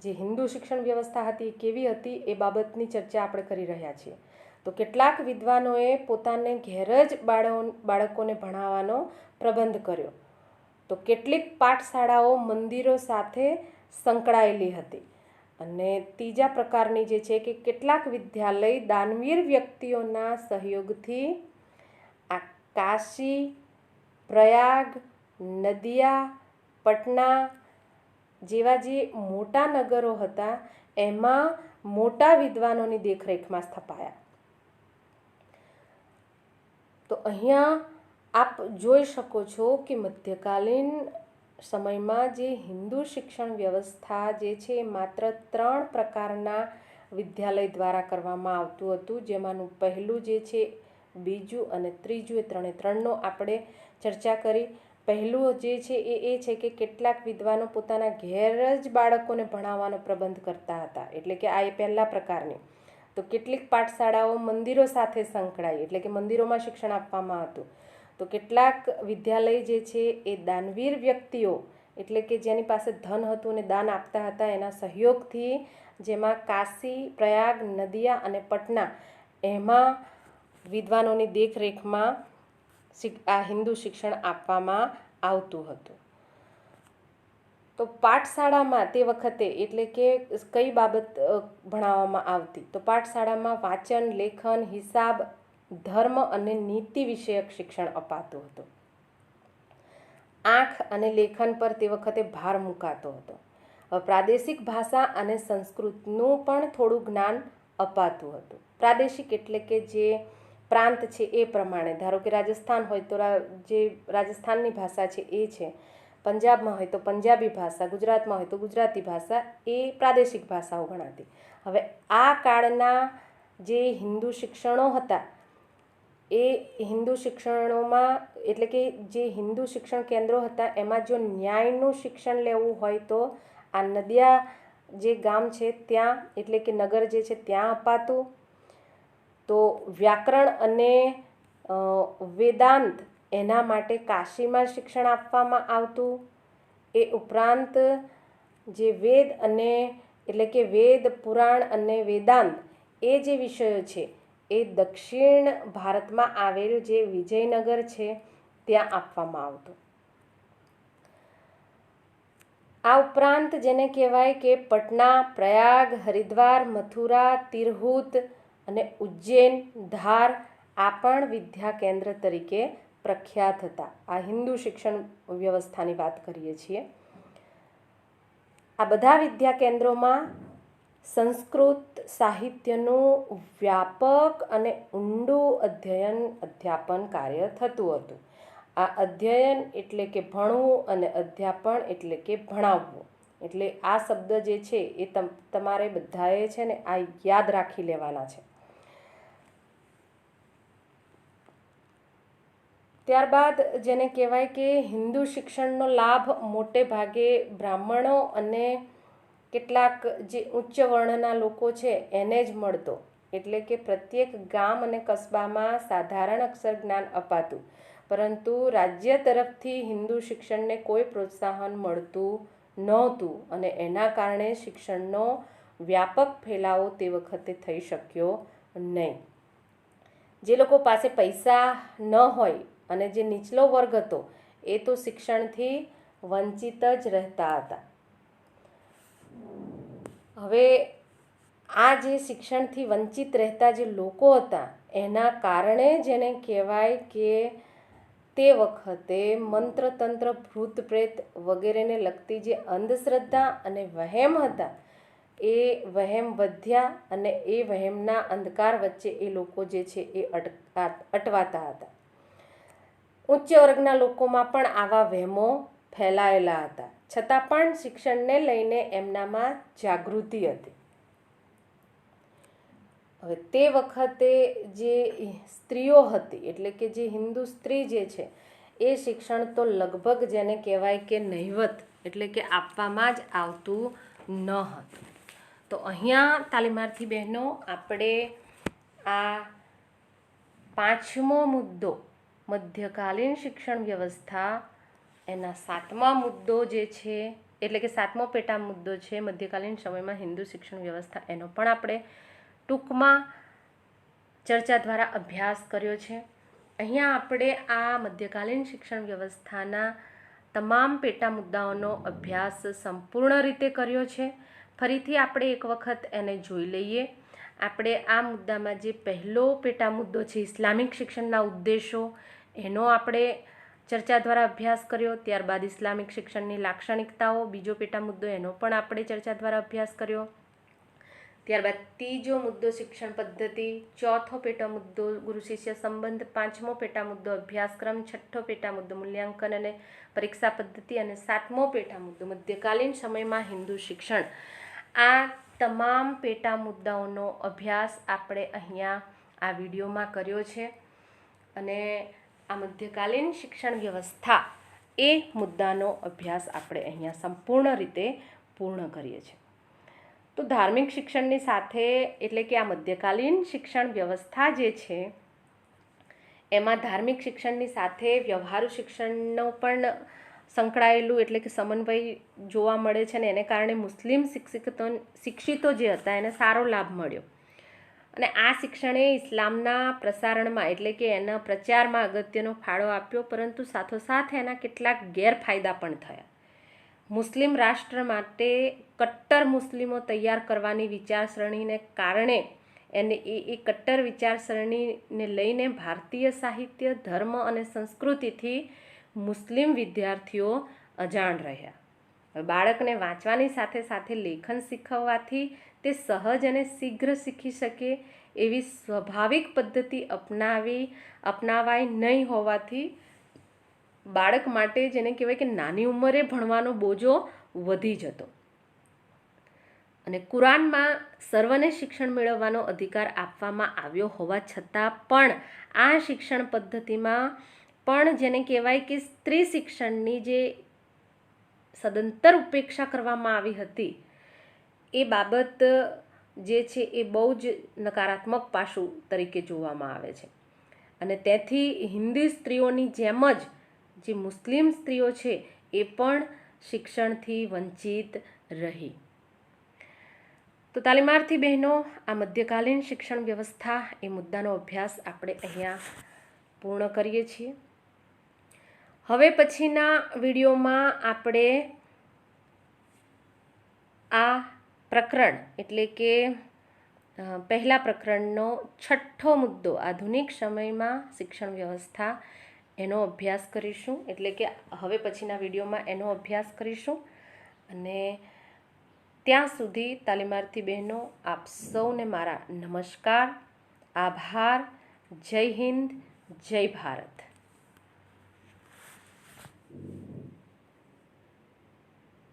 S1: જે હિન્દુ શિક્ષણ વ્યવસ્થા હતી કેવી હતી એ બાબતની ચર્ચા આપણે કરી રહ્યા છીએ. તો કેટલાક વિદ્વાનોએ પોતાને ઘેર જ બાળકોને ભણાવવાનો પ્રબંધ કર્યો. તો કેટલીક પાઠશાળાઓ મંદિરો સાથે સંકળાયેલી હતી. અને ત્રીજા પ્રકારની જે છે કે કેટલાક વિદ્યાલય દાનવીર વ્યક્તિઓના સહયોગથી આ કાશી, પ્રયાગ, નદિયા, પટના જેવા જે મોટા નગરો હતા એમાં મોટા વિદ્વાનોની દેખરેખમાં સ્થપાયા. તો અહીંયા આપ જોઈ શકો છો કે મધ્યકાલીન સમયમાં જે હિન્દુ શિક્ષણ વ્યવસ્થા જે છે માત્ર 3 પ્રકારના વિદ્યાલય દ્વારા કરવામાં આવતું હતું, જેમાંનું પહેલું જે છે, બીજું અને ત્રીજું, એ ત્રણે ત્રણનો આપણે ચર્ચા કરી. પહેલું જે છે એ છે કે કેટલાક વિદ્વાનો પોતાના ઘેર જ બાળકોને ભણાવવાનો પ્રબંધ કરતા હતા, એટલે કે આ એ પહેલા પ્રકારની. તો કેટલીક પાઠશાળાઓ મંદિરો સાથે સંકળાઈ, એટલે કે મંદિરોમાં શિક્ષણ આપવામાં હતું. તો કેટલાક વિદ્યાલય જે છે એ દાનવીર વ્યક્તિઓ, એટલે કે જેની પાસે ધન હતું અને દાન આપતા હતા એના સહયોગથી, જેમાં કાશી, પ્રયાગ, નદિયા અને પટના, એમાં વિદ્વાનોની દેખરેખમાં આ હિન્દુ શિક્ષણ આપવામાં આવતું હતું. તો પાઠશાળામાં તે વખતે એટલે કે કઈ બાબત ભણાવવામાં આવતી? તો પાઠશાળામાં વાંચન, લેખન, હિસાબ, ધર્મ અને નીતિ વિષયક શિક્ષણ અપાતું હતું. આંખ અને લેખન પર તે વખતે ભાર મુકાતો હતો. પ્રાદેશિક ભાષા અને સંસ્કૃતનું પણ થોડું જ્ઞાન અપાતું હતું. પ્રાદેશિક એટલે કે જે પ્રાંત છે એ પ્રમાણે, ધારો કે રાજસ્થાન હોય તો જે રાજસ્થાનની ભાષા છે એ છે, પંજાબમાં હોય તો પંજાબી ભાષા, ગુજરાતમાં હોય તો ગુજરાતી ભાષા, એ પ્રાદેશિક ભાષાઓ ગણાતી. હવે આ કાળના જે હિન્દુ શિક્ષણો હતા એ હિન્દુ શિક્ષણોમાં, એટલે કે જે હિન્દુ શિક્ષણ કેન્દ્રો હતા એમાં જો ન્યાયનું શિક્ષણ લેવું હોય તો આ નદિયા જે ગામ છે ત્યાં, એટલે કે નગર જે છે ત્યાં અપાતું. તો વ્યાકરણ અને વેદાંત એના માટે કાશીમાં શિક્ષણ આપવામાં આવતું. એ ઉપરાંત જે વેદ અને એટલે કે વેદ, પુરાણ અને વેદાંત એ જે વિષયો છે એ દક્ષિણ ભારતમાં આવેલ જે વિજયનગર છે ત્યાં આપવામાં આવતું. આ ઉપરાંત જેને કહેવાય કે પટના, પ્રયાગ, હરિદ્વાર, મથુરા, તિરહુત અને ઉજ્જૈન, ધાર, આ પણ વિદ્યા કેન્દ્ર તરીકે પ્રખ્યાત હતા. આ હિન્દુ શિક્ષણ વ્યવસ્થાની વાત કરીએ છીએ. આ બધા વિદ્યા કેન્દ્રોમાં સંસ્કૃત સાહિત્યનું વ્યાપક અને ઊંડું અધ્યાપન કાર્ય થતું હતું. આ અધ્યયન એટલે કે ભણવું અને અધ્યાપન એટલે કે ભણાવવું. એટલે આ શબ્દ જે છે એ તમારે બધાએ છે ને આ યાદ રાખી લેવાના છે. ત્યારબાદ જેને કહેવાય કે હિન્દુ શિક્ષણનો લાભ મોટે ભાગે બ્રાહ્મણો અને કેટલાક જે ઉચ્ચ વર્ણના લોકો છે એને જ મળતો. એટલે કે પ્રત્યેક ગામ અને કસ્બામાં સાધારણ અક્ષર જ્ઞાન અપાતું, પરંતુ રાજ્ય તરફથી હિન્દુ શિક્ષણને કોઈ પ્રોત્સાહન મળતું નહોતું અને એના કારણે શિક્ષણનો વ્યાપક ફેલાવો તે વખતે થઈ શક્યો નહીં. જે લોકો પાસે પૈસા ન હોય અને જે નીચલો વર્ગ હતો એ તો શિક્ષણથી વંચિત જ રહેતા હતા. હવે આ જે શિક્ષણથી વંચિત રહેતા જે લોકો હતા એના કારણે જેને કહેવાય કે તે વખતે મંત્ર, તંત્ર, ભૂત, પ્રેત વગેરેને લગતી જે અંધશ્રદ્ધા અને વહેમ હતા એ વહેમ વધ્યા અને એ વહેમના અંધકાર વચ્ચે એ લોકો જે છે એ અટવાતા હતા. ઉચ્ચ વર્ગના લોકોમાં પણ આવા વહેમો ફેલાયેલા હતા, છતાં પણ શિક્ષણને લઈને એમનામાં જાગૃતિ હતી. હવે તે વખતે જે સ્ત્રીઓ હતી, એટલે કે જે હિન્દુ સ્ત્રી જે છે એ શિક્ષણ તો લગભગ જેને કહેવાય કે નહિવત, એટલે કે આપવામાં જ આવતું ન હતું. તો અહીંયા તાલીમાર્થી બહેનો આપણે આ 5મો મુદ્દો મધ્યકાલીન શિક્ષણ વ્યવસ્થા એના 7મા મુદ્દો જે છે, એટલે કે 7મો પેટા મુદ્દો છે મધ્યકાલીન સમયમાં હિન્દુ શિક્ષણ વ્યવસ્થા, એનો પણ આપણે ટૂંકમાં ચર્ચા દ્વારા અભ્યાસ કર્યો છે. અહીંયા આપણે આ મધ્યકાલીન શિક્ષણ વ્યવસ્થાના તમામ પેટા મુદ્દાઓનો અભ્યાસ સંપૂર્ણ રીતે કર્યો છે. ફરીથી આપણે એક વખત એને જોઈ લઈએ. આપણે આ મુદ્દામાં જે પહેલો પેટા મુદ્દો છે ઇસ્લામિક શિક્ષણના ઉદ્દેશો, એનો આપણે ચર્ચા દ્વારા અભ્યાસ કર્યો. ત્યારબાદ ઇસ્લામિક શિક્ષણની લાક્ષણિકતાઓ, બીજો પેટા મુદ્દો, એનો પણ આપણે ચર્ચા દ્વારા અભ્યાસ કર્યો. ત્યારબાદ ત્રીજો મુદ્દો શિક્ષણ પદ્ધતિ, ચોથો પેટા મુદ્દો ગુરુ શિષ્ય સંબંધ, પાંચમો પેટા મુદ્દો અભ્યાસક્રમ, છઠ્ઠો પેટા મુદ્દો મૂલ્યાંકન અને પરીક્ષા પદ્ધતિ અને સાતમો પેટા મુદ્દો મધ્યકાલીન સમયમાં હિન્દુ શિક્ષણ. આ તમામ પેટા મુદ્દાઓનો અભ્યાસ આપણે અહીંયા આ વિડીયોમાં કર્યો છે અને આ મધ્યકાલીન શિક્ષણ વ્યવસ્થા એ મુદ્દાનો અભ્યાસ આપણે અહીંયા સંપૂર્ણ રીતે પૂર્ણ કરીએ છીએ. તો ધાર્મિક શિક્ષણની સાથે, એટલે કે આ મધ્યકાલીન શિક્ષણ વ્યવસ્થા જે છે એમાં ધાર્મિક શિક્ષણની સાથે વ્યવહારુ શિક્ષણનો પણ સંકળાયેલું, એટલે કે સમન્વય જોવા મળે છે અને એને કારણે મુસ્લિમ શિક્ષિતો જે હતા એને સારો લાભ મળ્યો અને આ શિક્ષણે ઇસ્લામના પ્રસારણમાં, એટલે કે એના પ્રચારમાં અગત્યનો ફાળો આપ્યો. પરંતુ સાથોસાથ એના કેટલાક ગેરફાયદા પણ થયા. મુસ્લિમ રાષ્ટ્ર માટે કટ્ટર મુસ્લિમો તૈયાર કરવાની વિચારસરણીને કારણે એ કટ્ટર વિચારસરણીને લઈને ભારતીય સાહિત્ય, ધર્મ અને સંસ્કૃતિથી મુસ્લિમ વિદ્યાર્થીઓ અજાણ રહ્યા. બાળકને વાંચવાની સાથે સાથે લેખન શીખવવાથી તે સહજ અને શીઘ્ર શીખી શકે એવી સ્વાભાવિક પદ્ધતિ અપનાવાય નહીં હોવાથી બાળક માટે, જેને કહેવાય કે નાની ઉંમરે ભણવાનો બોજો વધી જતો. અને કુરાનમાં સર્વને શિક્ષણ મેળવવાનો અધિકાર આપવામાં આવ્યો હોવા છતાં પણ આ શિક્ષણ પદ્ધતિમાં પણ, જેને કહેવાય કે સ્ત્રી શિક્ષણની જે સદંતર ઉપેક્ષા કરવામાં આવી હતી, એ બાબત જે છે એ બહુ જ નકારાત્મક પાસું તરીકે જોવામાં આવે છે. અને તેથી હિન્દુ સ્ત્રીઓની જેમ જ જે મુસ્લિમ સ્ત્રીઓ છે એ પણ શિક્ષણથી વંચિત રહી. તો તાલીમાર્થી બહેનો, આ મધ્યકાલીન શિક્ષણ વ્યવસ્થા એ મુદ્દાનો અભ્યાસ આપણે અહીંયા પૂર્ણ કરીએ છીએ. હવે પછીના વિડીયોમાં આપણે આ પ્રકરણ, એટલે કે પહેલા પ્રકરણનો છઠ્ઠો મુદ્દો આધુનિક સમયમાં શિક્ષણ વ્યવસ્થા, એનો અભ્યાસ કરીશું. એટલે કે હવે પછીના વિડીયોમાં એનો અભ્યાસ કરીશું. અને ત્યાં સુધી તાલીમાર્થી બહેનો, આપ સૌને મારા નમસ્કાર, આભાર. જય હિન્દ, જય ભારત.